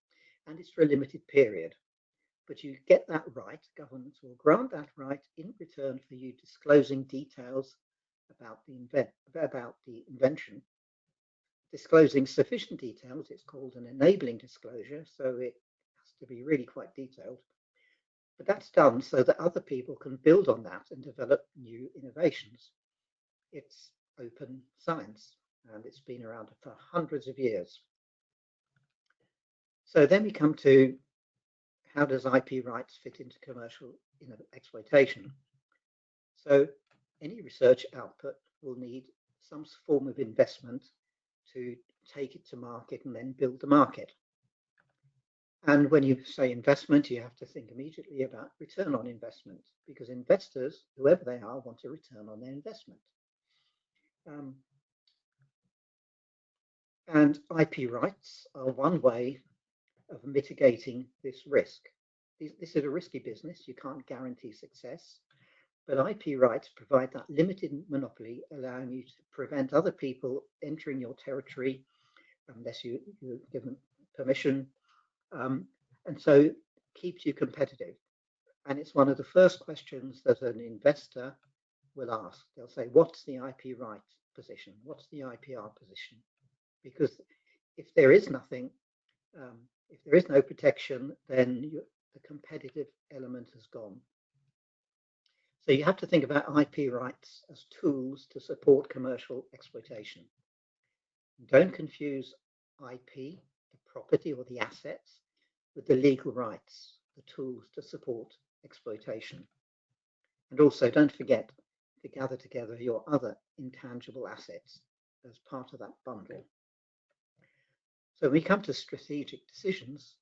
And it's for a limited period. But you get that right, governments will grant that right in return for you disclosing details about the invention. Disclosing sufficient details, it's called an enabling disclosure, so it has to be really quite detailed. But that's done so that other people can build on that and develop new innovations. It's open science, and it's been around for hundreds of years. So then we come to, how does IP rights fit into commercial exploitation? So any research output will need some form of investment to take it to market and then build the market. And when you say investment, you have to think immediately about return on investment, because investors, whoever they are, want a return on their investment. And IP rights are one way of mitigating this risk. This is a risky business. You can't guarantee success, but IP rights provide that limited monopoly, allowing you to prevent other people entering your territory unless you're given permission, and so keeps you competitive. And it's one of the first questions that an investor will ask. They'll say, what's the IP right position? What's the IPR position? Because if there is nothing, if there is no protection, then the competitive element has gone. So you have to think about IP rights as tools to support commercial exploitation. Don't confuse IP, the property or the assets, with the legal rights, the tools to support exploitation. And also don't forget to gather together your other intangible assets as part of that bundle. So when we come to strategic decisions,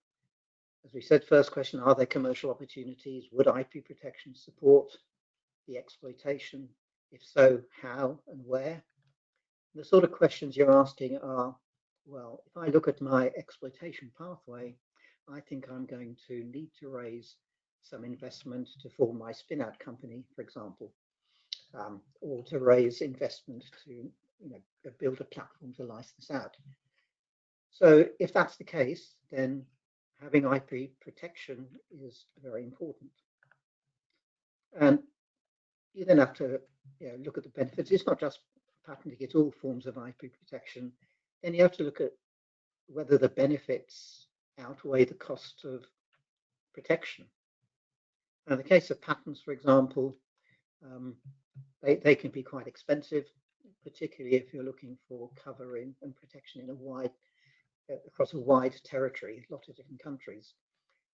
as we said, first question, are there commercial opportunities? Would IP protection support the exploitation? If so, how and where? The sort of questions you're asking are, well, if I look at my exploitation pathway, I think I'm going to need to raise some investment to form my spin-out company, for example, or to raise investment to build a platform to license out. So if that's the case, then having IP protection is very important. And you then have to look at the benefits. It's not just patenting, it's all forms of IP protection. Then you have to look at whether the benefits outweigh the cost of protection. Now, in the case of patents, for example, they can be quite expensive, particularly if you're looking for covering and protection in across a wide territory, a lot of different countries.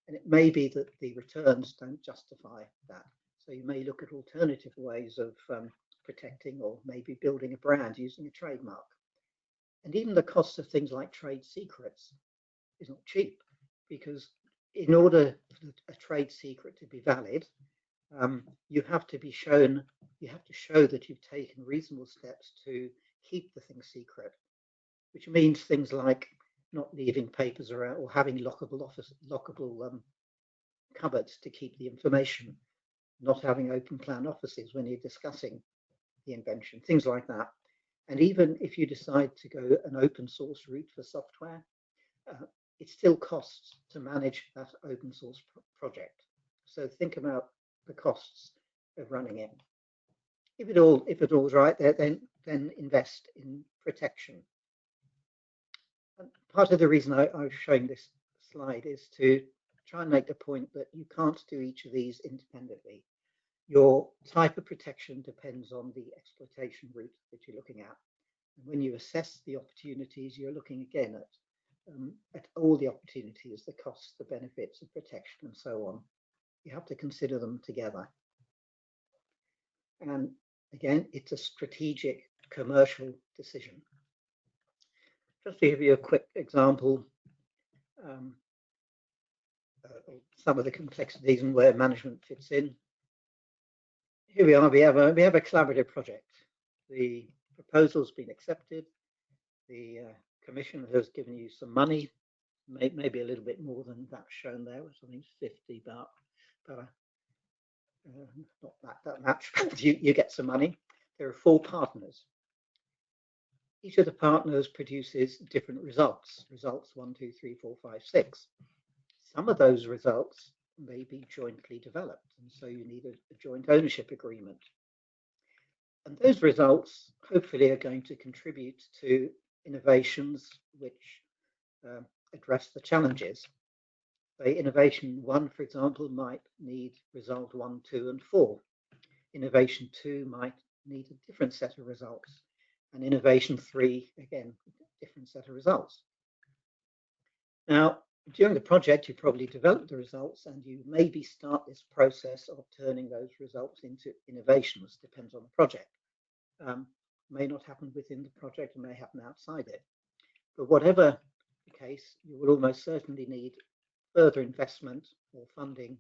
And it may be that the returns don't justify that. So you may look at alternative ways of protecting, or maybe building a brand using a trademark. And even the cost of things like trade secrets is not cheap, because in order for a trade secret to be valid, you have to show that you've taken reasonable steps to keep the thing secret, which means things like not leaving papers around or having lockable cupboards to keep the information, not having open plan offices when you're discussing the invention, things like that. And even if you decide to go an open source route for software, it still costs to manage that open source project. So think about the costs of running it. If it all's right, then invest in protection. And part of the reason I was showing this slide is to try and make the point that you can't do each of these independently. Your type of protection depends on the exploitation route that you're looking at. And when you assess the opportunities, you're looking again at all the opportunities, the costs, the benefits of protection, and so on. You have to consider them together. And again, it's a strategic commercial decision. just to give you a quick example, some of the complexities and where management fits in. Here we are. We have a collaborative project. The proposal's been accepted. The Commission has given you some money, maybe a little bit more than that shown there, which I think is 50, but not that much. you get some money. There are 4 partners. Each of the partners produces different results. Results 1, 2, 3, 4, 5, 6. Some of those results may be jointly developed, and so you need a joint ownership agreement. And those results hopefully are going to contribute to innovations which address the challenges. So innovation 1, for example, might need result 1, 2, and 4. Innovation 2 might need a different set of results. And innovation 3, again, different set of results. Now, during the project, you probably develop the results, and you maybe start this process of turning those results into innovations. Depends on the project. May not happen within the project, it may happen outside it. But whatever the case, you will almost certainly need further investment or funding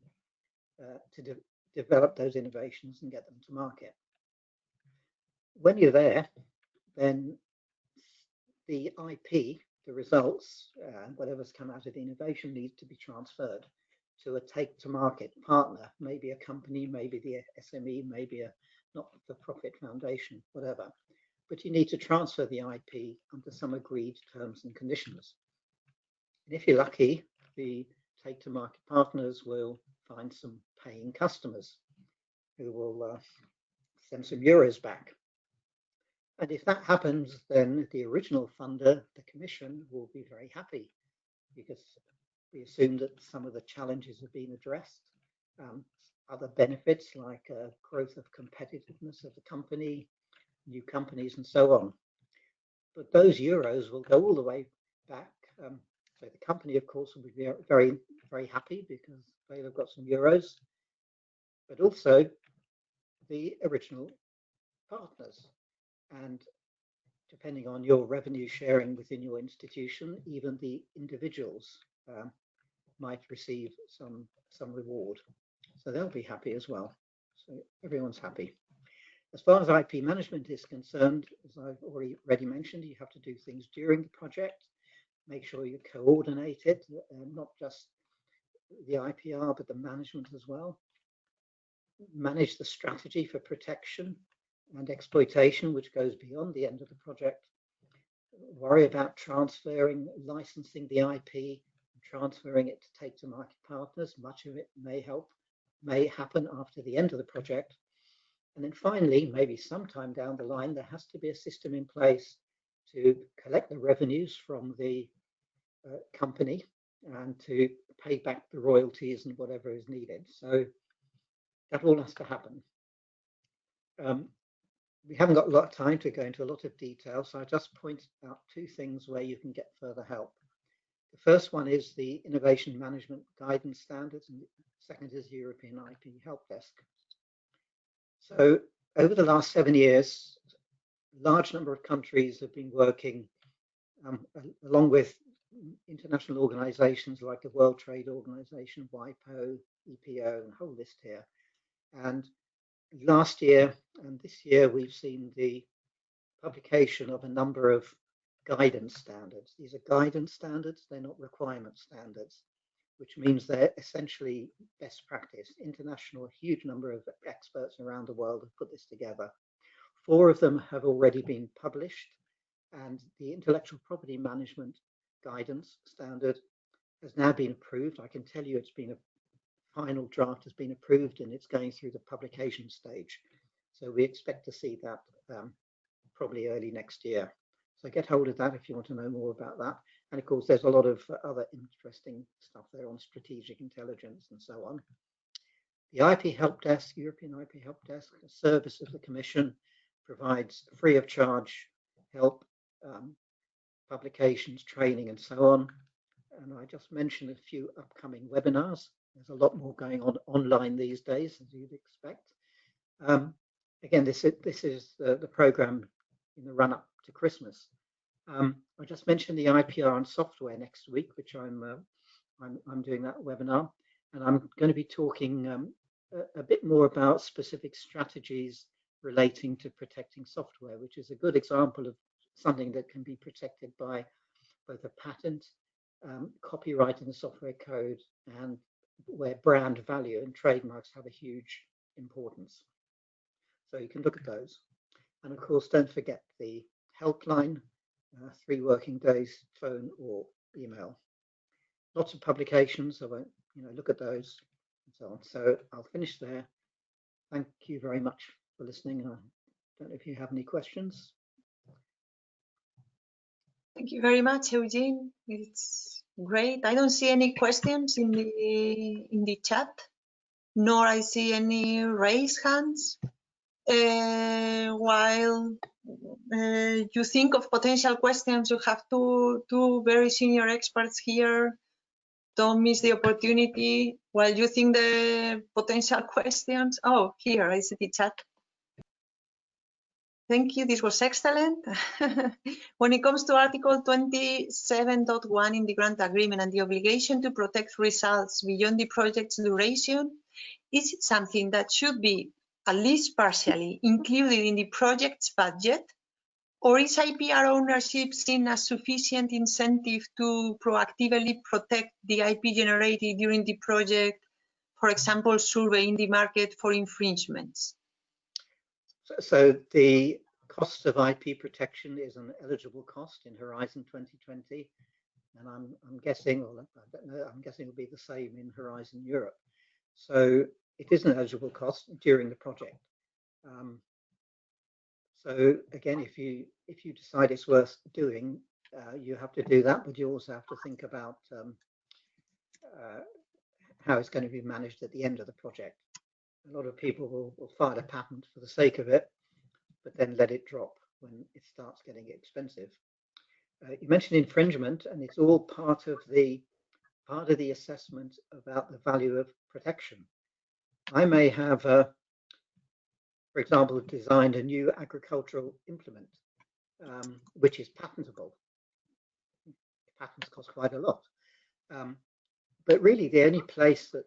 to develop those innovations and get them to market. When you're there, then the IP, the results, whatever's come out of the innovation needs to be transferred to a take-to-market partner, maybe a company, maybe the SME, maybe a not-for-profit foundation, whatever. But you need to transfer the IP under some agreed terms and conditions. And if you're lucky, the take-to-market partners will find some paying customers who will send some euros back. And if that happens, then the original funder, the Commission, will be very happy because we assume that some of the challenges have been addressed. Other benefits like growth of competitiveness of the company, new companies, and so on. But those euros will go all the way back. So the company, of course, will be very, very happy because they've got some euros, but also the original partners. And depending on your revenue sharing within your institution, even the individuals might receive some reward. So they'll be happy as well. So everyone's happy. As far as IP management is concerned, as I've already mentioned, you have to do things during the project. Make sure you coordinate it, not just the IPR, but the management as well. Manage the strategy for protection and exploitation, which goes beyond the end of the project. Worry about transferring, licensing the IP, transferring it to take-to-market partners. Much of it may happen after the end of the project. And then finally, maybe sometime down the line, there has to be a system in place to collect the revenues from the company and to pay back the royalties and whatever is needed. So that all has to happen. We haven't got a lot of time to go into a lot of detail, so I just point out 2 things where you can get further help. The first one is the Innovation Management Guidance Standards, and the second is the European IP Help Desk. So over the last 7 years, a large number of countries have been working along with international organizations like the World Trade Organization, WIPO, EPO, and a whole list here. And last year and this year, we've seen the publication of a number of guidance standards. These are guidance standards, they're not requirement standards, which means they're essentially best practice. International, huge number of experts around the world have put this together. 4 of them have already been published, and the intellectual property management guidance standard has now been approved. I can tell you it's been a final draft has been approved and it's going through the publication stage. So we expect to see that probably early next year. So get hold of that if you want to know more about that. And of course, there's a lot of other interesting stuff there on strategic intelligence and so on. The IP Help Desk, European IP Help Desk, a service of the Commission, provides free of charge help, publications, training, and so on. And I just mentioned a few upcoming webinars. There's a lot more going on online these days, as you'd expect. Again, this is the program in the run-up to Christmas. I just mentioned the IPR and software next week, which I'm doing that webinar, and I'm going to be talking a bit more about specific strategies relating to protecting software, which is a good example of something that can be protected by both a patent, copyright in the software code, and where brand value and trademarks have a huge importance. So you can look at those. And of course, don't forget the helpline, 3 working days, phone or email. Lots of publications, I won't, look at those and so on. So I'll finish there. Thank you very much for listening. I don't know if you have any questions. Thank you very much, Eugene. It's great. I don't see any questions in the chat, nor I see any raised hands. While you think of potential questions, you have two very senior experts here. Don't miss the opportunity while you think the potential questions. Oh, here I see the chat. Thank you, this was excellent. When it comes to Article 27.1 in the grant agreement and the obligation to protect results beyond the project's duration, is it something that should be at least partially included in the project's budget? Or is IPR ownership seen as sufficient incentive to proactively protect the IP generated during the project, for example, surveying the market for infringements? So the cost of IP protection is an eligible cost in Horizon 2020, and I'm guessing, or I don't know, I'm guessing it'll be the same in Horizon Europe. So it is an eligible cost during the project. So again, if you decide it's worth doing, you have to do that, but you also have to think about how it's going to be managed at the end of the project. A lot of people will file a patent for the sake of it, but then let it drop when it starts getting expensive. You mentioned infringement, and it's all part of the assessment about the value of protection. I may have, for example, designed a new agricultural implement, which is patentable. Patents cost quite a lot. But really, the only place that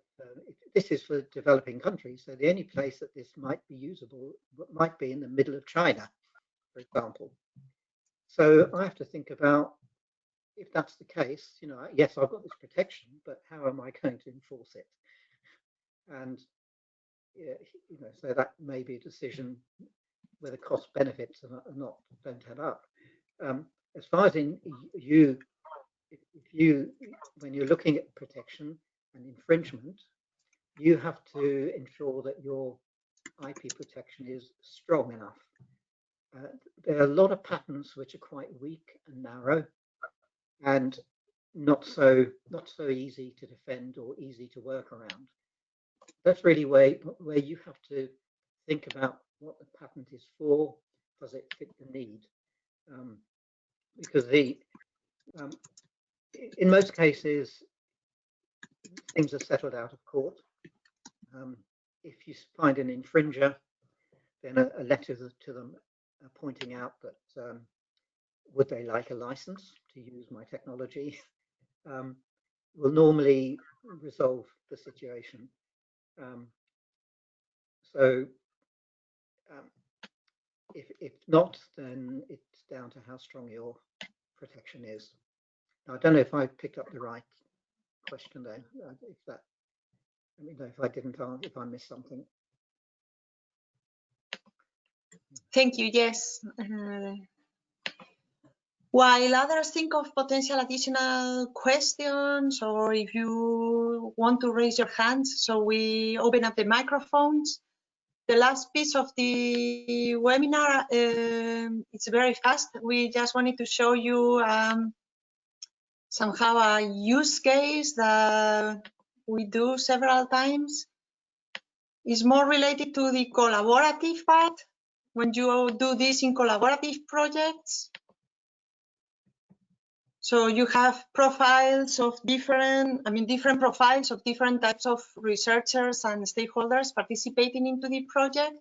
this is for developing countries, so the only place that this might be usable might be in the middle of China, for example. So I have to think about, if that's the case, yes, I've got this protection, but how am I going to enforce it? And so that may be a decision where the cost benefits don't add up. As far as when you're looking at protection and infringement, you have to ensure that your IP protection is strong enough. There are a lot of patents which are quite weak and narrow, and not so easy to defend or easy to work around. That's really where you have to think about what the patent is for. Does it fit the need? Because in most cases, things are settled out of court. If you find an infringer, then a letter to them pointing out that would they like a license to use my technology will normally resolve the situation. If not, then it's down to how strong your protection is. Now, I don't know if I picked up the right question there. Let me know if I didn't answer, if I missed something. Thank you. Yes. While others think of potential additional questions, or if you want to raise your hands, so we open up the microphones. The last piece of the webinar, it's very fast. We just wanted to show you somehow a use case that we do several times. It's more related to the collaborative part, when you do this in collaborative projects. So you have profiles of different profiles of different types of researchers and stakeholders participating into the project.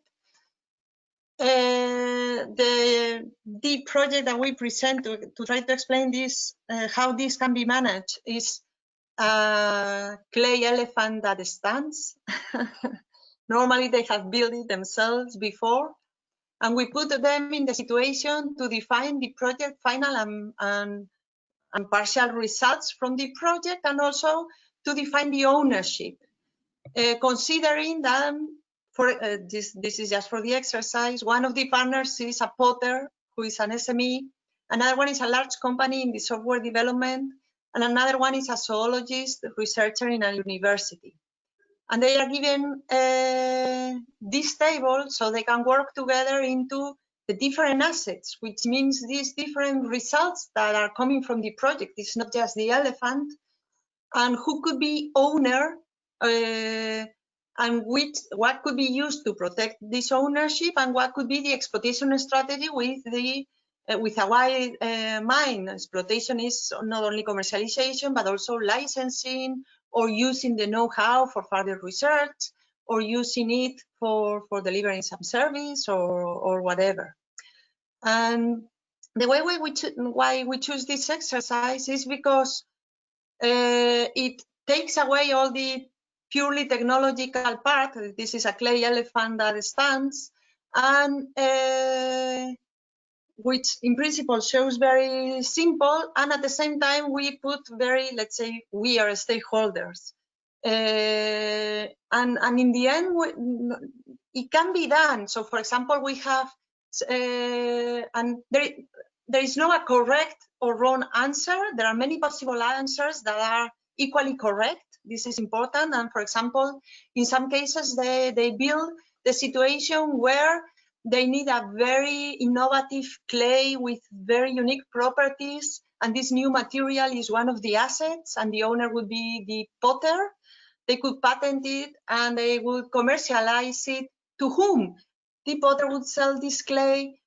the project that we present to try to explain this, how this can be managed, is a clay elephant that stands. Normally they have built it themselves before, and we put them in the situation to define the project final and partial results from the project, and also to define the ownership, considering that this is just for the exercise. One of the partners is a potter who is an SME, another one is a large company in the software development, and another one is a zoologist researcher in a university. And they are given this table so they can work together into the different assets, which means these different results that are coming from the project. It's not just the elephant, and who could be owner, and what could be used to protect this ownership, and what could be the exploitation strategy with a wide mind. Exploitation is not only commercialization, but also licensing, or using the know-how for further research, or using it for delivering some service or whatever. And the way why we choose this exercise is because it takes away all the purely technological part. This is a clay elephant that stands, and which in principle shows very simple, and at the same time we put very, let's say, we are stakeholders. And in the end, it can be done. So for example, we have, and there is no a correct or wrong answer. There are many possible answers that are equally correct. This is important. And for example, in some cases, they build the situation where they need a very innovative clay with very unique properties, and this new material is one of the assets, and the owner would be the potter. They could patent it and they would commercialize it. To whom? The potter would sell this clay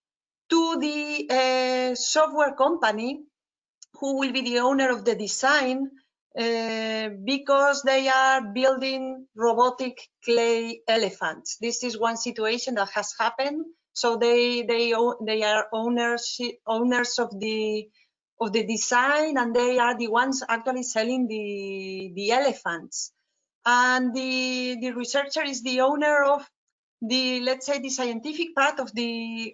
to the software company, who will be the owner of the design, because they are building robotic clay elephants. This is one situation that has happened. So they are owners of the design, and they are the ones actually selling the elephants. And the researcher is the owner of the, let's say, the scientific part of the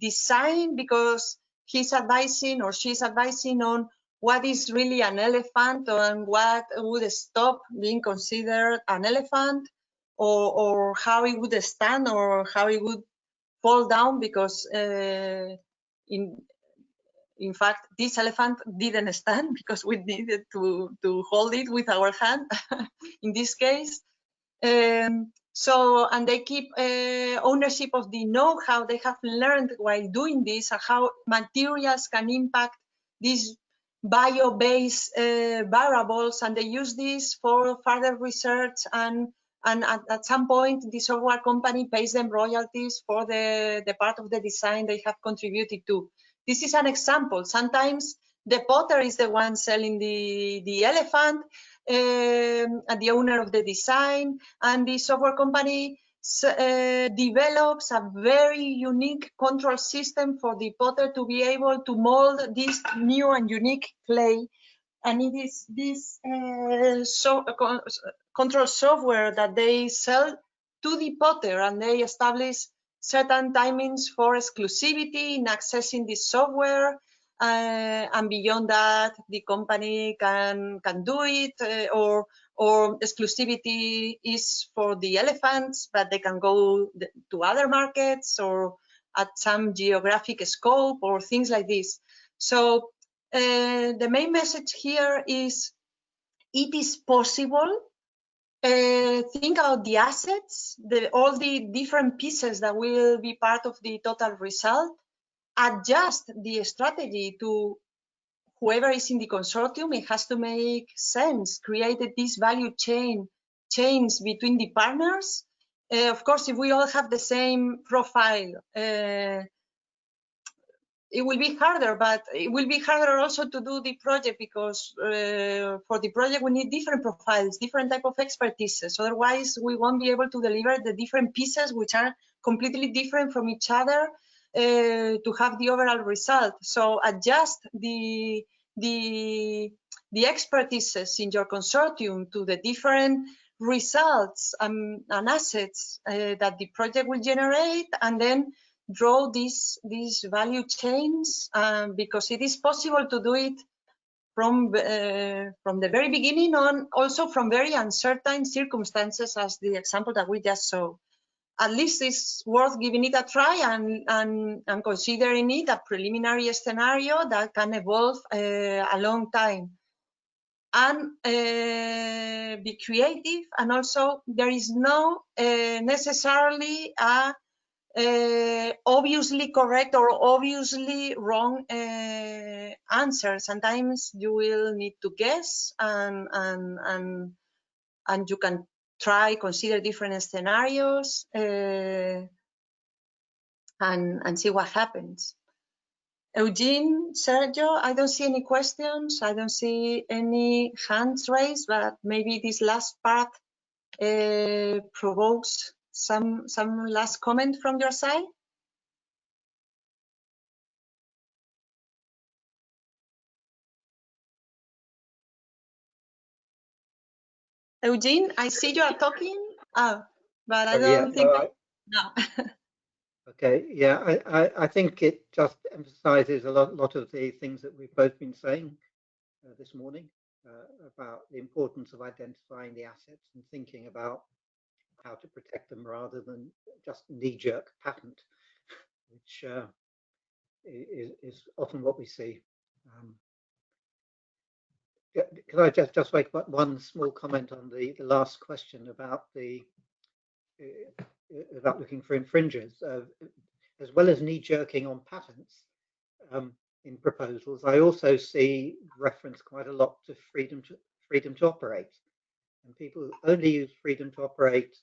design, because he's advising or she's advising on what is really an elephant and what would stop being considered an elephant, or how it would stand or how it would fall down, because in fact this elephant didn't stand because we needed to hold it with our hand in this case. So, and they keep ownership of the know-how they have learned while doing this, and how materials can impact these bio-based variables, and they use this for further research, and at some point the software company pays them royalties for the part of the design they have contributed to. This is an example. Sometimes the potter is the one selling the elephant, and the owner of the design, and the software company develops a very unique control system for the potter to be able to mold this new and unique clay. And it is this control software that they sell to the potter, and they establish certain timings for exclusivity in accessing this software. And beyond that, the company can do it, or exclusivity is for the elephants, but they can go to other markets or at some geographic scope or things like this. So the main message here is it is possible. Think about the assets, all the different pieces that will be part of the total result. Adjust the strategy to whoever is in the consortium. It has to make sense. Created this value chains between the partners. Of course, if we all have the same profile, it will be harder, but it will be harder also to do the project because for the project we need different profiles, different type of expertises. Otherwise, we won't be able to deliver the different pieces which are completely different from each other to have the overall result. So adjust the expertises in your consortium to the different results and assets that the project will generate, and then draw these value chains because it is possible to do it from the very beginning on, also from very uncertain circumstances, as the example that we just saw. At least it's worth giving it a try and considering it a preliminary scenario that can evolve a long time. And be creative, and also there is no necessarily a obviously correct or obviously wrong answer. Sometimes you will need to guess and you can consider different scenarios and see what happens. Eugene, Sergio, I don't see any questions. I don't see any hands raised, but maybe this last part provokes some last comment from your side. Eugene, I see you are talking. Oh, but I don't think. No. Okay, yeah, I think it just emphasizes a lot of the things that we've both been saying this morning about the importance of identifying the assets and thinking about how to protect them rather than just knee-jerk patent, which is often what we see. Can I just make one small comment on the last question about about looking for infringers, as well as knee-jerking on patents in proposals? I also see reference quite a lot to freedom to operate, and people only use freedom to operate,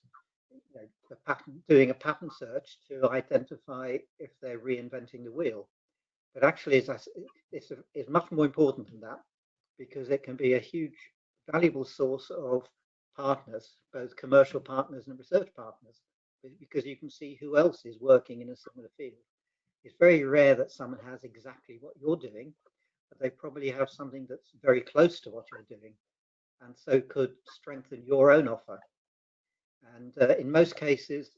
doing a patent search to identify if they're reinventing the wheel. But actually, it's much more important than that, because it can be a huge, valuable source of partners, both commercial partners and research partners, because you can see who else is working in a similar field. It's very rare that someone has exactly what you're doing, but they probably have something that's very close to what you're doing, and so could strengthen your own offer. And in most cases,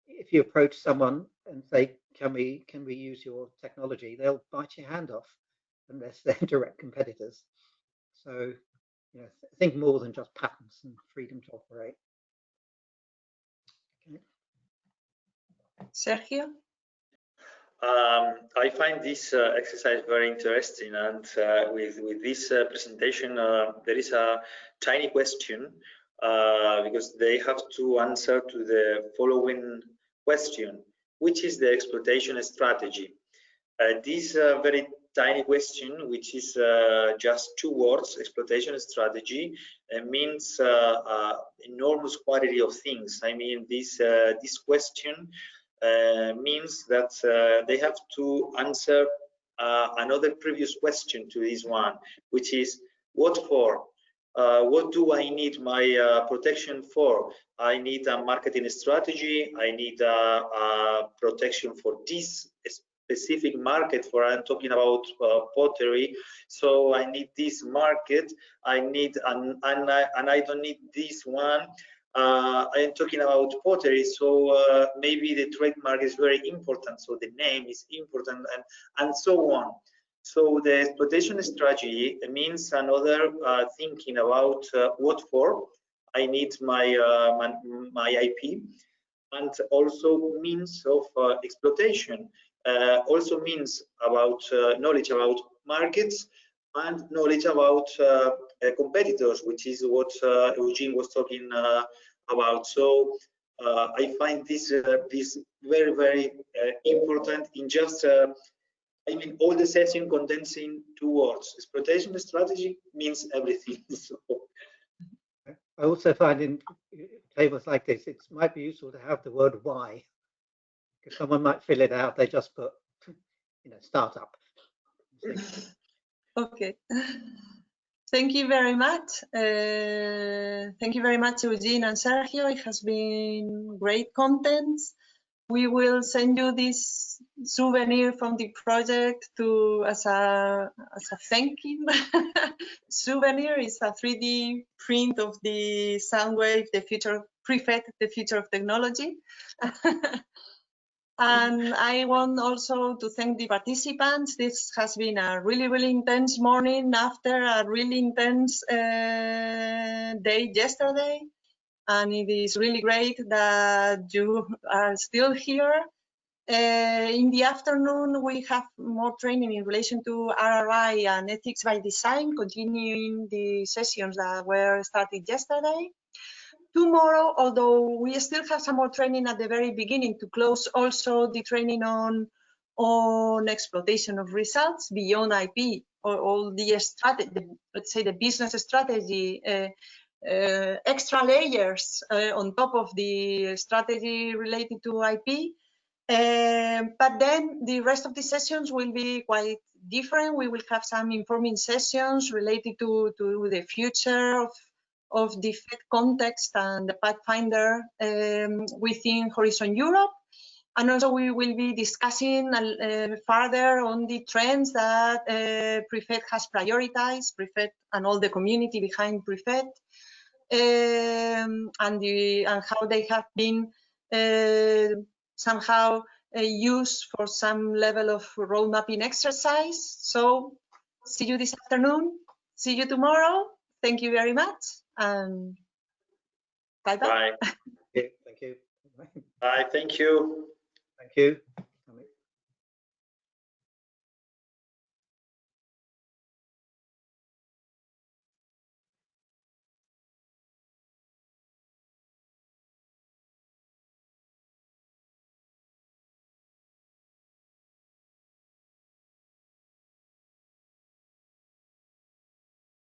if you approach someone and say, can we use your technology, they'll bite your hand off unless they're direct competitors. So, think more than just patents and freedom to operate. Okay. Sergio? I find this exercise very interesting, and with this presentation, there is a tiny question because they have to answer to the following question: which is the exploitation strategy? This very tiny question, which is just 2 words, exploitation strategy, means enormous quantity of things. I mean, this question means that they have to answer another previous question to this one, which is what for? What do I need my protection for? I need a marketing strategy. I need a protection for this specific market. For I'm talking about pottery, so I need this market. I need and I don't need this one. I am talking about pottery, so maybe the trademark is very important, so the name is important, and so on. So the exploitation strategy means another thinking about what for. I need my IP, and also means of exploitation. Also means about knowledge about markets and knowledge about competitors, which is what Eugene was talking about. So I find this very, very important in just I mean, all the session condensing 2 words. Exploitation strategy means everything. So. I also find in tables like this, it might be useful to have the word why, because someone might fill it out. They just put startup. Okay. Thank you very much. Thank you very much, Eugene and Sergio. It has been great content. We will send you this souvenir from the project as a thank you souvenir. It's a 3D print of the Soundwave, the future PREFET, the future of technology. And I want also to thank the participants. This has been a really, really intense morning after a really intense day yesterday. And it is really great that you are still here. In the afternoon, we have more training in relation to RRI and ethics by design, continuing the sessions that were started yesterday. Tomorrow, although we still have some more training at the very beginning to close also the training on exploitation of results beyond IP, or all the strategy, let's say the business strategy, extra layers on top of the strategy related to IP. But then the rest of the sessions will be quite different. We will have some informing sessions related to the future of the FET context and the Pathfinder within Horizon Europe. And also we will be discussing further on the trends that PREFET has prioritized, PREFET and all the community behind PREFET, and how they have been somehow used for some level of road mapping exercise. So see you this afternoon, see you tomorrow. Thank you very much, and bye-bye. Bye. Thank you. Bye. Thank you. Thank you.